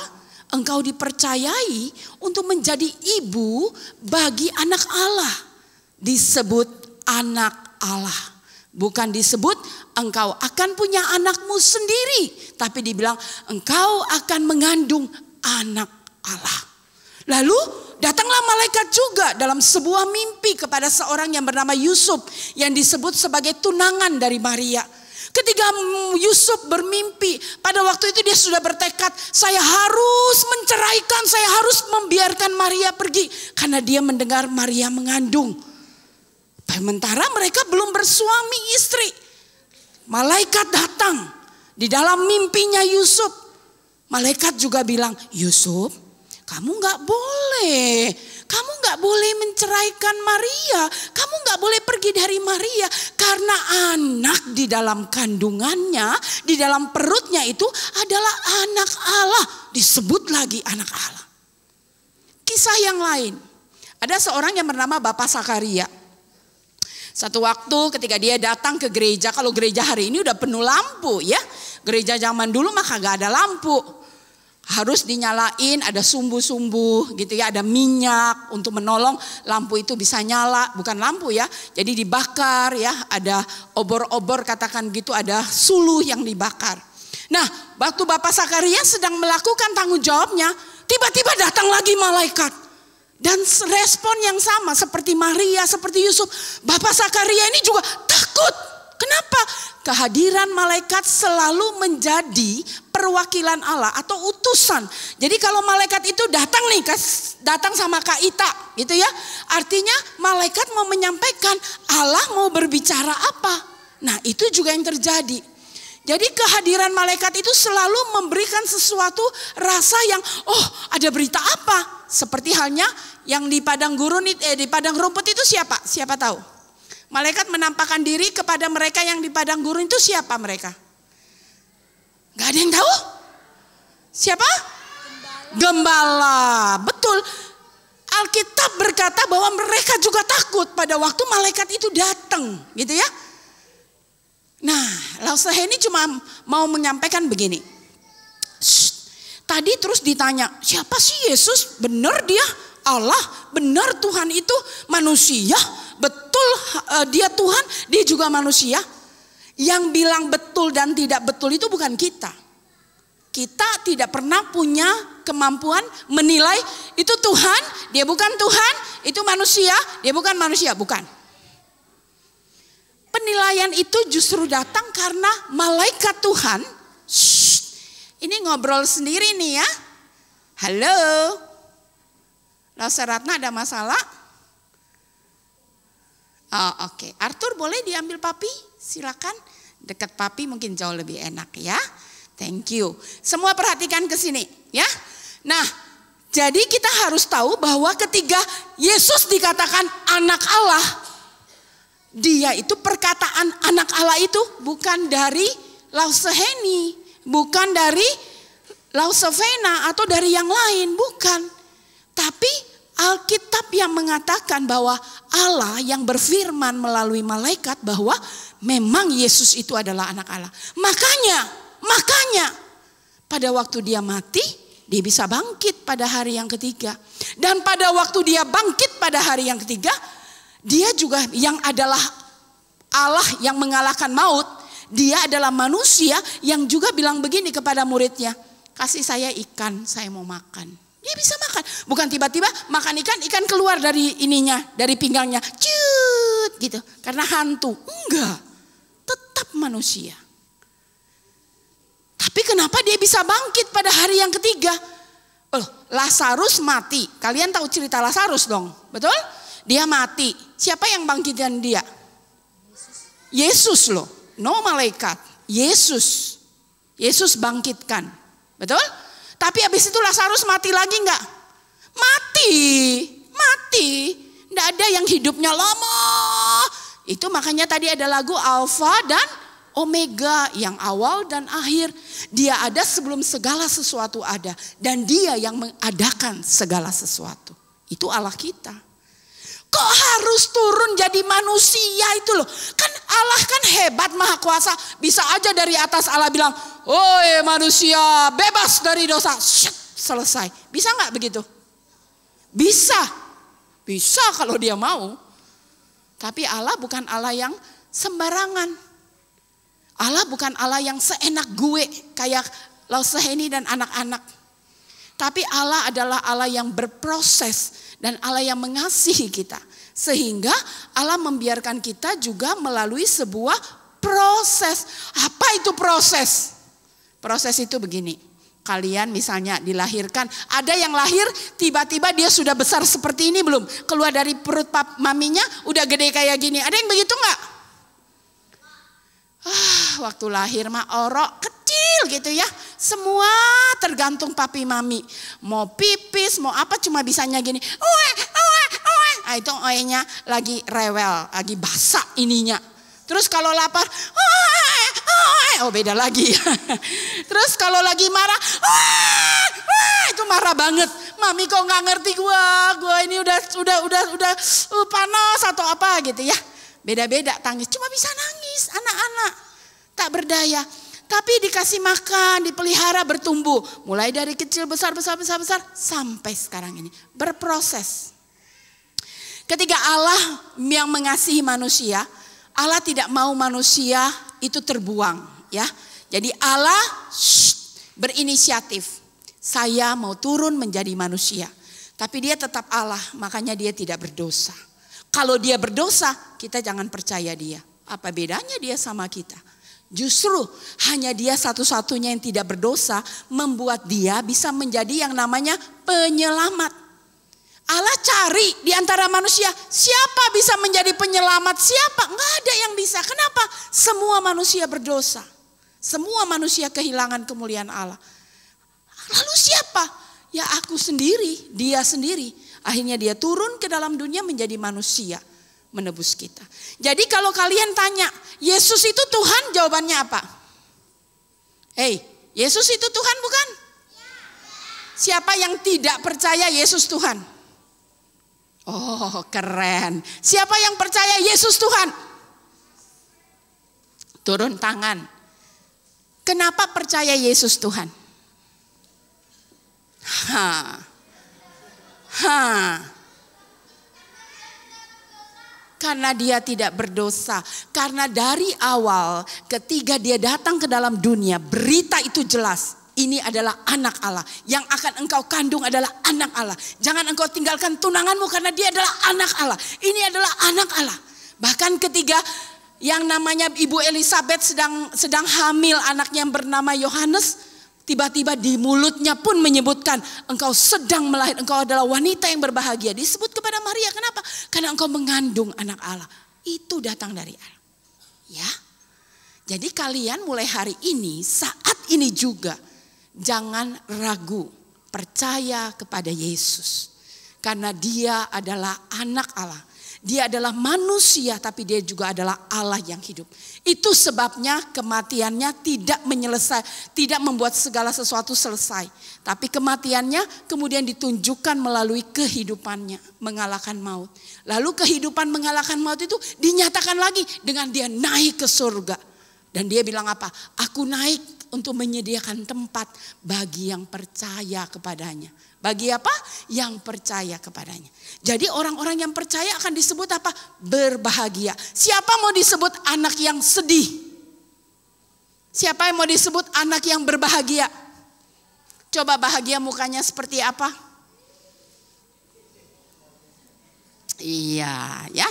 engkau dipercayai untuk menjadi ibu bagi anak Allah." Disebut anak Allah. Bukan disebut engkau akan punya anakmu sendiri. Tapi dibilang engkau akan mengandung anak Allah. Lalu datanglah malaikat juga dalam sebuah mimpi kepada seorang yang bernama Yusuf. Yang disebut sebagai tunangan dari Maria. Ketika Yusuf bermimpi, pada waktu itu dia sudah bertekad, saya harus menceraikan, saya harus membiarkan Maria pergi. Karena dia mendengar Maria mengandung. Sementara mereka belum bersuami istri. malaikat datang di dalam mimpinya Yusuf. Malaikat juga bilang, Yusuf, kamu nggak boleh menceraikan Maria. Kamu nggak boleh pergi dari Maria. Karena anak di dalam kandungannya, di dalam perutnya itu adalah anak Allah. Disebut lagi anak Allah. Kisah yang lain. Ada seorang yang bernama Bapak Sakaria. Satu waktu ketika dia datang ke gereja, kalau gereja hari ini udah penuh lampu ya. Gereja zaman dulu mah kagak ada lampu. Harus dinyalain, ada sumbu-sumbu gitu ya, ada minyak untuk menolong lampu itu bisa nyala, bukan lampu ya. Jadi dibakar ya, ada obor-obor katakan gitu, ada suluh yang dibakar. Nah, waktu Bapak Sakaria sedang melakukan tanggung jawabnya, tiba-tiba datang lagi malaikat. Dan respon yang sama seperti Maria, seperti Yusuf. Bapak Sakaria ini juga takut. Kenapa? Kehadiran malaikat selalu menjadi perwakilan Allah atau utusan. Jadi kalau malaikat itu datang nih, datang sama Kak Ita gitu ya. Artinya malaikat mau menyampaikan Allah mau berbicara apa. Nah itu juga yang terjadi. Jadi kehadiran malaikat itu selalu memberikan sesuatu rasa yang ada berita apa. Seperti halnya yang di padang gurun, di padang rumput itu siapa? Siapa tahu? Malaikat menampakkan diri kepada mereka yang di padang gurun itu siapa mereka? Gak ada yang tahu? Siapa? Gembala. Betul. Alkitab berkata bahwa mereka juga takut pada waktu malaikat itu datang, gitu ya. Nah, Lausaheni cuma mau menyampaikan begini. Tadi terus ditanya, siapa sih Yesus? Benar dia Allah, benar Tuhan itu manusia. Betul dia Tuhan, dia juga manusia. Yang bilang betul dan tidak betul itu bukan kita. Kita tidak pernah punya kemampuan menilai itu Tuhan, dia bukan Tuhan, itu manusia, dia bukan manusia, bukan. Penilaian itu justru datang karena malaikat Tuhan. Ini ngobrol sendiri nih ya. Halo. Lasa Ratna ada masalah? Oh, oke. Arthur boleh diambil papi? Silakan. Dekat papi mungkin jauh lebih enak ya. Thank you. Semua perhatikan ke sini ya. Nah, jadi kita harus tahu bahwa ketika Yesus dikatakan anak Allah, dia itu perkataan anak Allah itu bukan dari Lausaheni, bukan dari Lausavena atau dari yang lain, bukan. Tapi Alkitab yang mengatakan bahwa Allah yang berfirman melalui malaikat bahwa memang Yesus itu adalah anak Allah. Makanya pada waktu dia mati, dia bisa bangkit pada hari yang ketiga. Dan pada waktu dia bangkit pada hari yang ketiga, dia juga yang adalah Allah yang mengalahkan maut. Dia adalah manusia yang juga bilang begini kepada muridnya, kasih saya ikan, saya mau makan. Dia bisa makan, bukan tiba-tiba makan ikan keluar dari ininya, dari pinggangnya, cut gitu, karena hantu. Enggak, tetap manusia. Tapi kenapa dia bisa bangkit pada hari yang ketiga? Lazarus mati, kalian tahu cerita Lazarus dong, betul? Dia mati, siapa yang bangkitkan dia? Yesus loh, no malaikat, Yesus bangkitkan, betul? Tapi habis itu Lazarus mati lagi enggak? Mati. Enggak ada yang hidupnya lama. Itu makanya tadi ada lagu Alfa dan Omega, yang awal dan akhir. Dia ada sebelum segala sesuatu ada. Dan dia yang mengadakan segala sesuatu. Itu Allah kita. Kok harus turun jadi manusia itu loh. Kan Allah kan hebat, maha kuasa. Bisa aja dari atas Allah bilang, "Oi manusia, bebas dari dosa." Selesai. Bisa gak begitu? Bisa kalau dia mau. Tapi Allah bukan Allah yang sembarangan. Allah bukan Allah yang seenak gue kayak Lausaheni dan anak-anak. Tapi Allah adalah Allah yang berproses. Dan Allah yang mengasihi kita. Sehingga Allah membiarkan kita juga melalui sebuah proses. Apa itu proses? Proses itu begini. Kalian misalnya dilahirkan. Ada yang lahir tiba-tiba dia sudah besar seperti ini belum? Keluar dari perut maminya udah gede kayak gini. Ada yang begitu enggak? Waktu lahir mah orok kecil gitu ya. Semua tergantung papi mami. Mau pipis, mau apa cuma bisanya gini. Itu oenya lagi rewel, lagi basah ininya. Terus kalau lapar, beda lagi. Terus kalau lagi marah, itu marah banget. Mami kok nggak ngerti gua ini udah panas atau apa gitu ya. Beda-beda tangis, cuma bisa nangis anak-anak. Tak berdaya. Tapi dikasih makan, dipelihara, bertumbuh. Mulai dari kecil, besar, sampai sekarang ini. Berproses. Ketika Allah yang mengasihi manusia, Allah tidak mau manusia itu terbuang. Ya, jadi Allah berinisiatif. Saya mau turun menjadi manusia. Tapi dia tetap Allah, makanya dia tidak berdosa. Kalau dia berdosa, kita jangan percaya dia. Apa bedanya dia sama kita? Justru hanya dia satu-satunya yang tidak berdosa membuat dia bisa menjadi yang namanya penyelamat. Allah cari di antara manusia, siapa bisa menjadi penyelamat? Siapa? Enggak ada yang bisa. Kenapa? Semua manusia berdosa. Semua manusia kehilangan kemuliaan Allah. Lalu siapa? Ya aku sendiri, dia sendiri. Akhirnya dia turun ke dalam dunia menjadi manusia, menebus kita. Jadi kalau kalian tanya, Yesus itu Tuhan? Jawabannya apa? Yesus itu Tuhan bukan? Siapa yang tidak percaya Yesus Tuhan? Oh keren. Siapa yang percaya Yesus Tuhan? Turun tangan. Kenapa percaya Yesus Tuhan? Karena dia tidak berdosa. Karena dari awal ketika dia datang ke dalam dunia, berita itu jelas. Ini adalah anak Allah. Yang akan engkau kandung adalah anak Allah. Jangan engkau tinggalkan tunanganmu karena dia adalah anak Allah. Ini adalah anak Allah. Bahkan ketika yang namanya Ibu Elizabeth sedang hamil anaknya yang bernama Yohanes, tiba-tiba di mulutnya pun menyebutkan engkau sedang melahirkan, engkau adalah wanita yang berbahagia. Disebut kepada Maria, kenapa? Karena engkau mengandung anak Allah. Itu datang dari Allah. Ya. Jadi kalian mulai hari ini, saat ini juga jangan ragu, percaya kepada Yesus. Karena dia adalah anak Allah. Dia adalah manusia tapi dia juga adalah Allah yang hidup. Itu sebabnya kematiannya tidak membuat segala sesuatu selesai. Tapi kematiannya kemudian ditunjukkan melalui kehidupannya, mengalahkan maut. Lalu kehidupan mengalahkan maut itu dinyatakan lagi dengan dia naik ke surga. Dan dia bilang apa? Aku naik untuk menyediakan tempat bagi yang percaya kepadanya. Bagi apa? Yang percaya kepadanya. Jadi orang-orang yang percaya akan disebut apa? Berbahagia. Siapa mau disebut anak yang sedih? Siapa yang mau disebut anak yang berbahagia? Coba bahagia mukanya seperti apa? Iya, ya.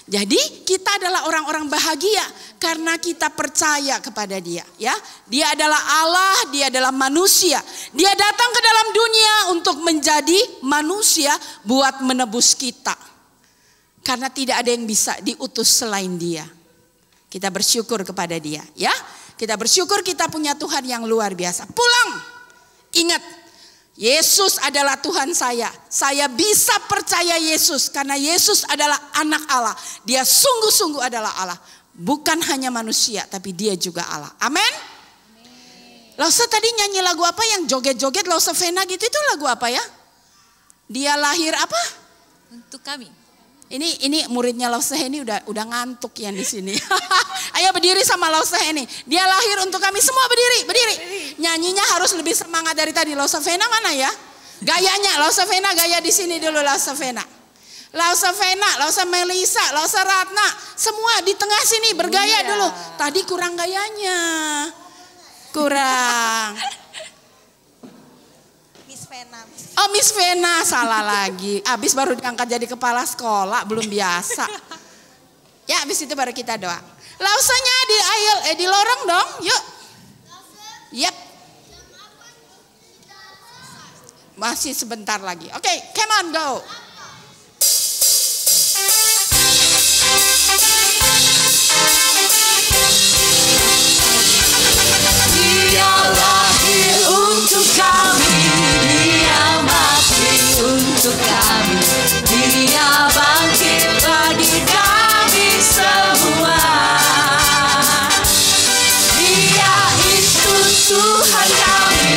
Jadi kita adalah orang-orang bahagia karena kita percaya kepada dia, ya. Dia adalah Allah, dia adalah manusia. Dia datang ke dalam dunia untuk menjadi manusia buat menebus kita. Karena tidak ada yang bisa diutus selain dia. Kita bersyukur kepada dia, ya. Kita bersyukur kita punya Tuhan yang luar biasa. Pulang. Ingat, Yesus adalah Tuhan saya. Saya bisa percaya Yesus karena Yesus adalah anak Allah. Dia sungguh-sungguh adalah Allah. Bukan hanya manusia tapi dia juga Allah. Amin. Lausa tadi nyanyi lagu apa yang joget-joget Lausa Vena gitu, itu lagu apa ya? Dia lahir apa? Untuk kami. Ini muridnya Lausa Heni udah ngantuk yang di sini. Ayo berdiri sama Lausa Heni. Dia lahir untuk kami semua, berdiri. Nyanyinya harus lebih semangat dari tadi. Lausa Vena mana ya? Gayanya Lausa Vena gaya di sini dulu Lausa Vena. Lausa Vena, Lausa Melisa, Lausa Ratna, semua di tengah sini bergaya dulu. Tadi kurang gayanya. Kurang. Oh Miss Vena, salah lagi. Abis baru diangkat jadi kepala sekolah, belum biasa. Ya abis itu baru kita doa. Lausanya di aisle, di lorong dong, yuk. Yep. Masih sebentar lagi. Oke, come on, go. untuk kami. Dia bangkit bagi kami semua. Dia itu Tuhan kami,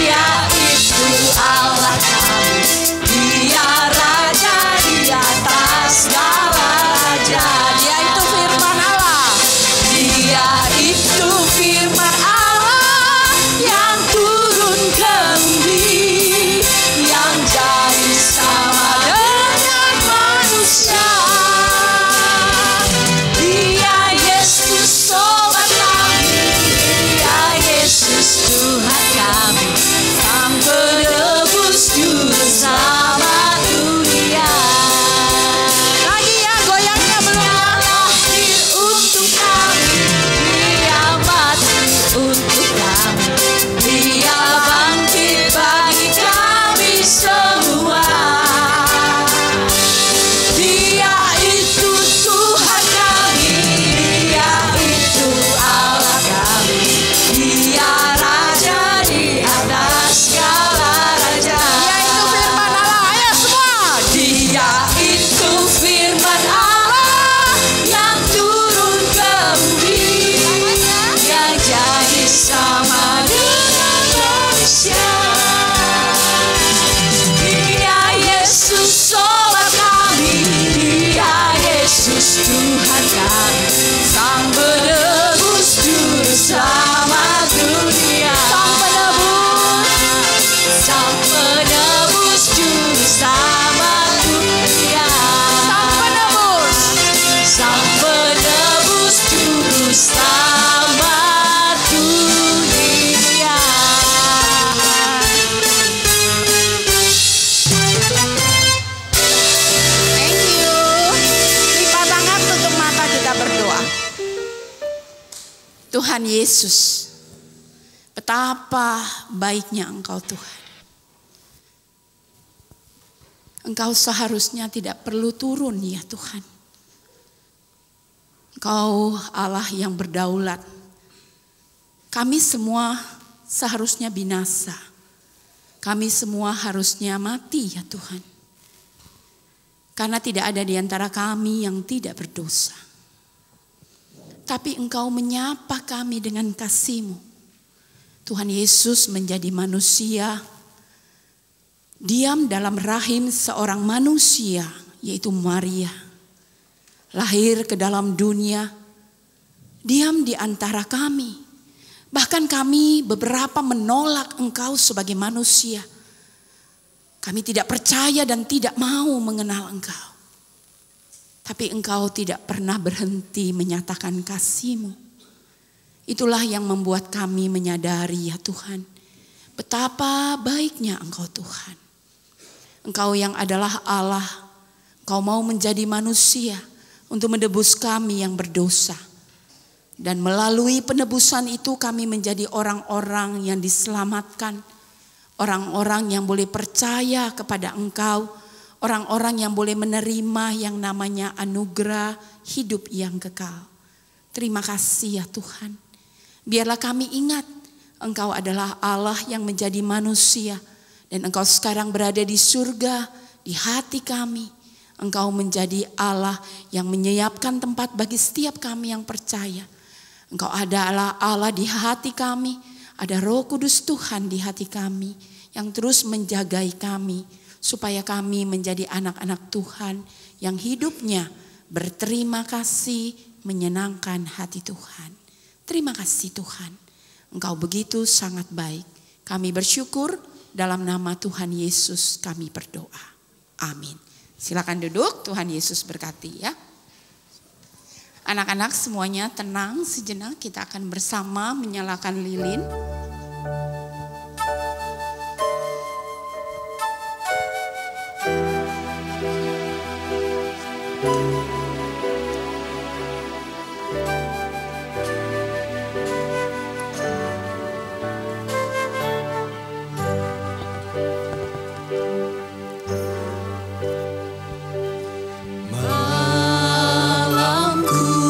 Dia itu Allah kami. Dia Raja di atas segala raja. Dia itu firman Allah. Dia itu firman Allah yang turun ke bumi, yang jadi sama dengan manusia. Dia Yesus sobat kami, Dia Yesus Tuhan kami, Sang penebus juru selamat dunia. Lagi ya goyangnya belum? Lahir untuk kami, Dia mati untuk kami, Dia bangkit bagi kami semua. Dia itu Tuhan kami, Dia itu Allah kami. Dia Raja di atas segala raja. Dia itu firman Allah. Ayo semua. Dia itu firman Allah yang turun ke bumi, yang jadi sama dengan manusia. Dia Yesus sobat kami, Dia Yesus Tuhan kami, Sang penebus juru selamat dunia. Sang penebus juru selamat dunia. Sang penebus juru selamat dunia. Thank you. Lipat tangan, tutup mata, kita berdoa. Tuhan Yesus, betapa baiknya Engkau Tuhan. Engkau seharusnya tidak perlu turun ya Tuhan. Engkau Allah yang berdaulat. Kami semua seharusnya binasa. Kami semua harusnya mati ya Tuhan. Karena tidak ada di antara kami yang tidak berdosa. Tapi Engkau menyapa kami dengan kasih-Mu. Tuhan Yesus menjadi manusia, diam dalam rahim seorang manusia, yaitu Maria. Lahir ke dalam dunia, diam di antara kami. Bahkan kami beberapa menolak Engkau sebagai manusia. Kami tidak percaya dan tidak mau mengenal Engkau. Tapi Engkau tidak pernah berhenti menyatakan kasih-Mu. Itulah yang membuat kami menyadari ya Tuhan, betapa baiknya Engkau Tuhan. Engkau yang adalah Allah, Engkau mau menjadi manusia untuk menebus kami yang berdosa. Dan melalui penebusan itu kami menjadi orang-orang yang diselamatkan. Orang-orang yang boleh percaya kepada Engkau. Orang-orang yang boleh menerima yang namanya anugerah hidup yang kekal. Terima kasih ya Tuhan. Biarlah kami ingat Engkau adalah Allah yang menjadi manusia. Dan Engkau sekarang berada di surga, di hati kami. Engkau menjadi Allah yang menyiapkan tempat bagi setiap kami yang percaya. Engkau adalah Allah di hati kami. Ada Roh Kudus Tuhan di hati kami yang terus menjagai kami. Supaya kami menjadi anak-anak Tuhan yang hidupnya berterima kasih, menyenangkan hati Tuhan. Terima kasih Tuhan, Engkau begitu sangat baik. Kami bersyukur dalam nama Tuhan Yesus kami berdoa. Amin. Silakan duduk, Tuhan Yesus berkati ya. Anak-anak semuanya tenang sejenak, kita akan bersama menyalakan lilin. Malam kudus,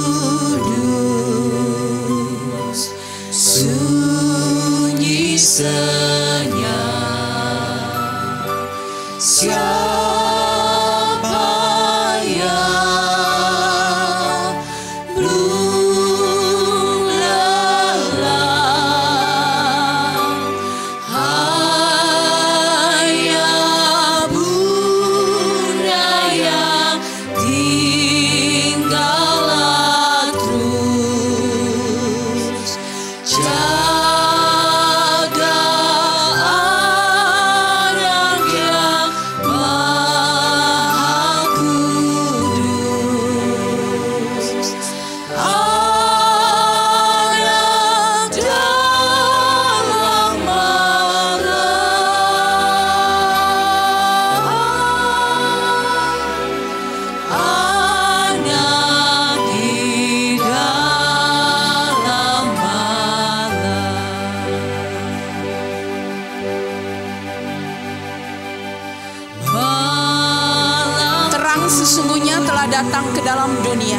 yang sesungguhnya telah datang ke dalam dunia.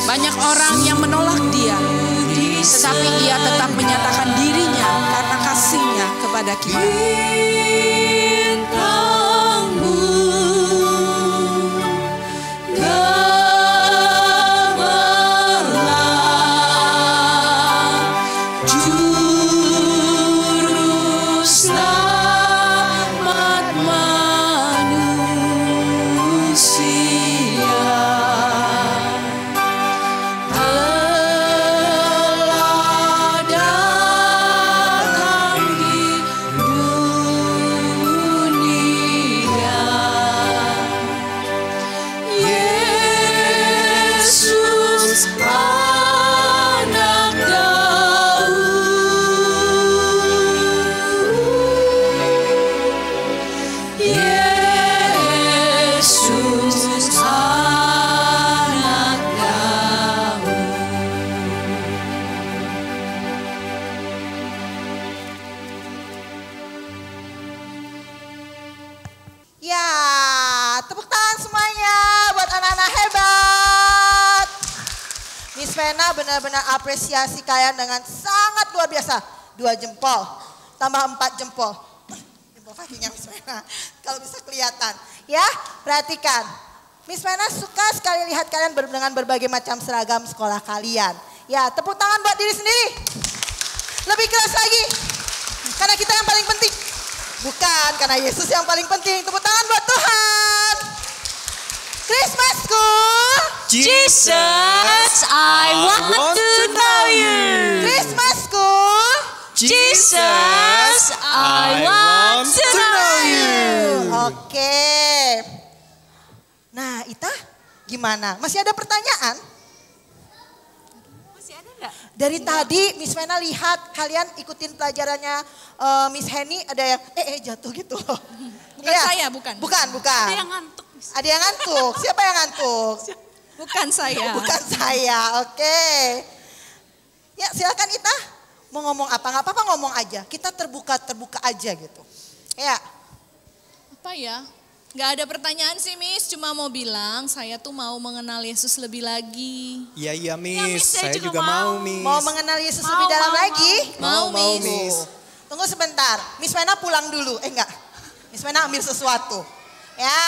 Banyak orang yang menolak dia, tetapi ia tetap menyatakan dirinya karena kasihnya kepada kita. Benar-benar apresiasi kalian dengan sangat luar biasa. 2 jempol, tambah 4 jempol. Jempol kakinya Miss Mena, kalau bisa kelihatan. Ya, perhatikan. Miss Mena suka sekali lihat kalian dengan berbagai macam seragam sekolah kalian. Ya, tepuk tangan buat diri sendiri. Lebih keras lagi, karena kita yang paling penting. Bukan, karena Yesus yang paling penting. Tepuk tangan buat Tuhan. Christmas School. Jesus, I want to know you. Christmas School. Jesus, I want to know you. Oke. Nah, Ita, gimana? Masih ada pertanyaan? Masih ada enggak? Dari tadi Miss Mena lihat kalian ikutin pelajarannya Miss Henny, ada yang jatuh gitu. Bukan saya, bukan. Bukan. Ada yang ngantuk. Ada yang ngantuk. Siapa yang ngantuk? Bukan saya. Bukan saya, oke. Ya silakan Ita, mau ngomong apa? Nggak apa-apa ngomong aja, kita terbuka aja gitu. Ya. Apa ya? Nggak ada pertanyaan sih Miss, cuma mau bilang saya tuh mau mengenal Yesus lebih lagi. Iya Miss, Ya, Miss, saya juga mau Miss. Mau mengenal Yesus lebih dalam lagi? Mau, Miss. Tunggu sebentar, Miss Mena pulang dulu. Enggak, Miss Mena ambil sesuatu. Ya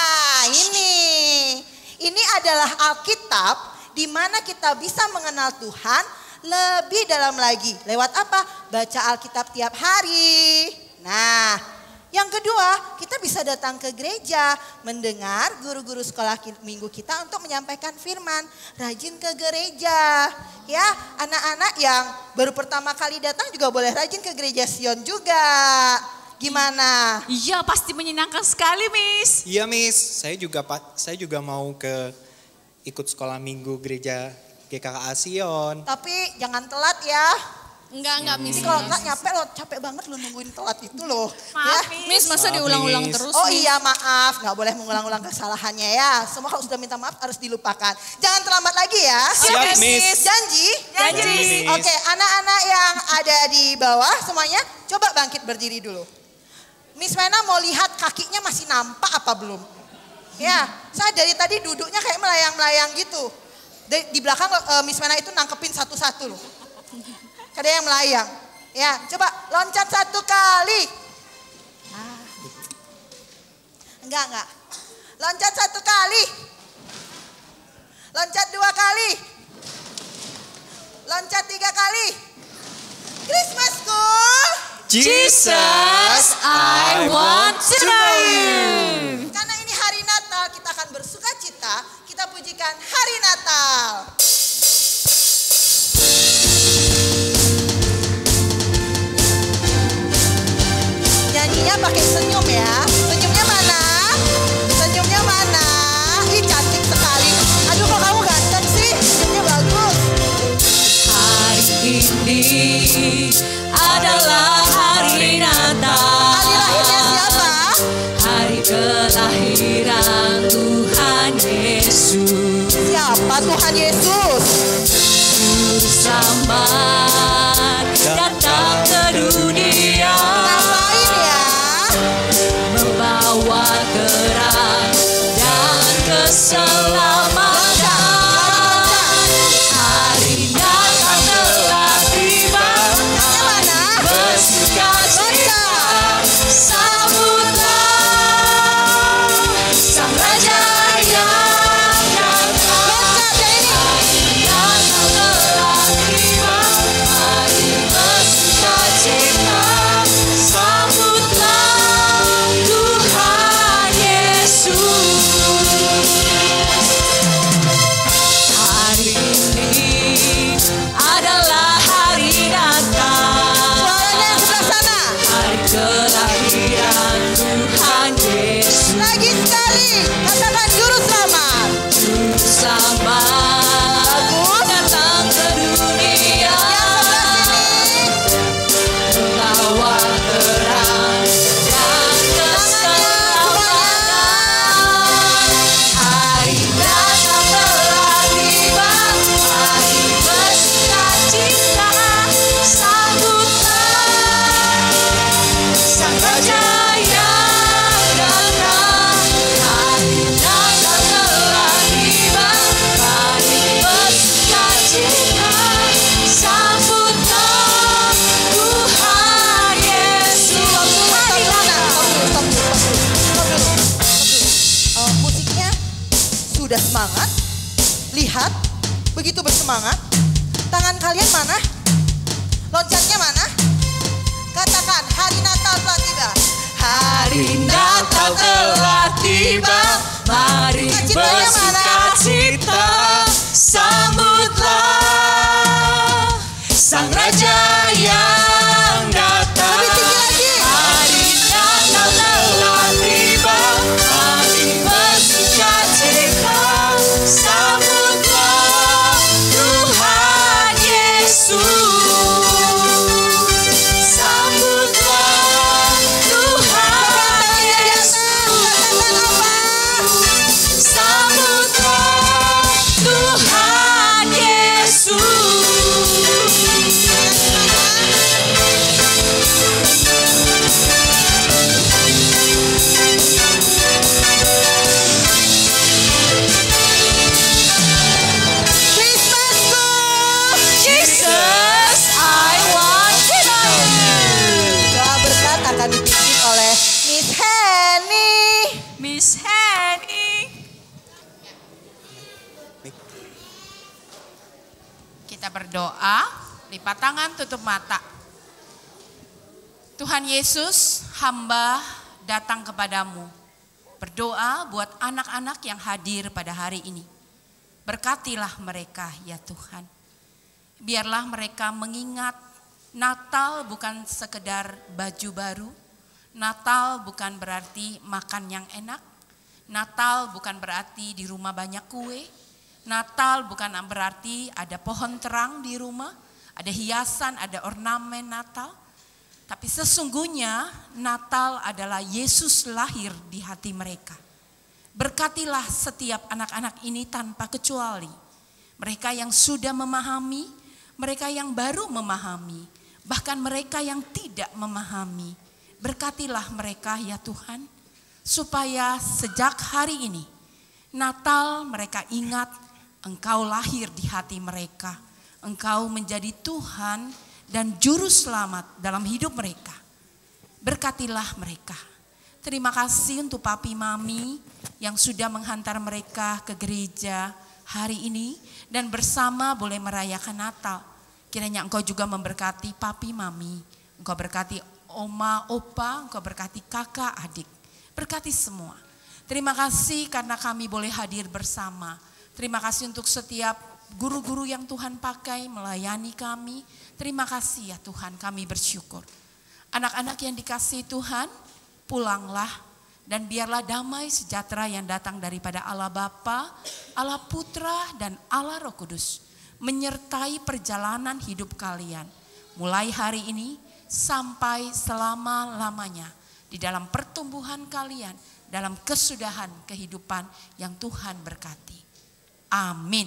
ini adalah Alkitab di mana kita bisa mengenal Tuhan lebih dalam lagi. Lewat apa? Baca Alkitab tiap hari. Nah, yang kedua, kita bisa datang ke gereja, mendengar guru-guru sekolah minggu kita untuk menyampaikan firman. Rajin ke gereja. Ya, anak-anak yang baru pertama kali datang juga boleh rajin ke gereja Sion juga. Gimana? Iya, pasti menyenangkan sekali, Miss. Iya Miss, saya juga mau ikut sekolah minggu gereja GKKA Sion. Tapi jangan telat ya. Enggak Miss. Ini kalau telat nyampe lo capek banget lo nungguin telat itu lo. Maaf, Ya. Miss, masa diulang-ulang terus? Oh Miss? iya maaf, nggak boleh mengulang-ulang kesalahannya ya. Semua kalau sudah minta maaf harus dilupakan. Jangan terlambat lagi ya. Siap, Oke, Miss. Janji? Janji. Miss. Oke, anak-anak yang ada di bawah semuanya coba bangkit berdiri dulu. Miss Mena mau lihat kakinya masih nampak apa belum? Ya, saya dari tadi duduknya kayak melayang-melayang gitu. Di belakang Miss Mena itu nangkepin satu-satu loh. Ada yang melayang. Ya, coba loncat 1 kali. Enggak. Loncat 1 kali. Loncat 2 kali. Loncat 3 kali. Christmas School. Jesus, I want to know you. Karena ini hari Natal, kita akan bersuka cita. Kita pujikan hari Natal. Nyanyinya pakai senyum ya. Senyumnya mana? Senyumnya mana? Ih cantik sekali. Aduh kok kamu ganteng sih? Senyumnya bagus. Hari ini adalah hari Natal. Hari lahirnya siapa? Hari kelahiran Tuhan Yesus. Siapa Tuhan Yesus? Selamat datang ke dunia. Ngapain ya? Membawa terang dan keselamatan. Hari Natal telah tiba, mari bersukacita, sambutlah Sang Raja yang datang. Hari Natal telah tiba, mari bersukacita, sambutlah Tuhan Yesus. Hari ini adalah hari Natal. Suaranya yang sebelah sana. Hari kelahiran Tuhan Yesus. Lagi sekali, katakan juru selamat. Juru selamat datang ke dunia, membawa terang dan keselamatan. Hari Natal telah tiba, mari bersukacita, sambutlah Sang Raja yang datang. Hari Natal telah tiba, mari bersukacita, sambutlah Tuhan Yesus. Hari Natal. Musiknya sudah semangat. Lihat, begitu bersemangat. Tangan kalian mana? Loncatnya mana? Katakan, hari Natal telah tiba. Hari Natal telah tiba, mari bersukacita, sambutlah Sang Raja yang datang. Lebih tinggi lagi. Hari Natal telah tiba, mari bersukacita, sambutlah Tuhan Yesus. Sambutlah Tuhan Yesus. Sambutlah Tuhan Jesus, I want to know you. Doa berkat akan dipimpin oleh Miss Henny. Miss Henny. Kita berdoa, lipat tangan, tutup mata. Tuhan Yesus, hamba datang kepadamu. Berdoa buat anak-anak yang hadir pada hari ini. Berkatilah mereka ya Tuhan. Biarlah mereka mengingat Natal bukan sekedar baju baru. Natal bukan berarti makan yang enak. Natal bukan berarti di rumah banyak kue. Natal bukan berarti ada pohon terang di rumah. Ada hiasan, ada ornamen Natal. Tapi sesungguhnya Natal adalah Yesus lahir di hati mereka. Berkatilah setiap anak-anak ini tanpa kecuali. Mereka yang sudah memahami, mereka yang baru memahami, bahkan mereka yang tidak memahami. Berkatilah mereka ya Tuhan, supaya sejak hari ini Natal mereka ingat Engkau lahir di hati mereka. Engkau menjadi Tuhan dan juru selamat dalam hidup mereka. Berkatilah mereka. Terima kasih untuk papi mami yang sudah menghantar mereka ke gereja hari ini dan bersama boleh merayakan Natal. Kiranya Engkau juga memberkati papi mami, Engkau berkati oma opa, Engkau berkati kakak adik, berkati semua. Terima kasih karena kami boleh hadir bersama. Terima kasih untuk setiap guru-guru yang Tuhan pakai melayani kami. Terima kasih ya Tuhan, kami bersyukur. Anak-anak yang dikasihi Tuhan, pulanglah dan biarlah damai sejahtera yang datang daripada Allah Bapa, Allah Putra dan Allah Roh Kudus menyertai perjalanan hidup kalian mulai hari ini sampai selama-lamanya di dalam pertumbuhan kalian, dalam kesudahan kehidupan yang Tuhan berkati. Amin.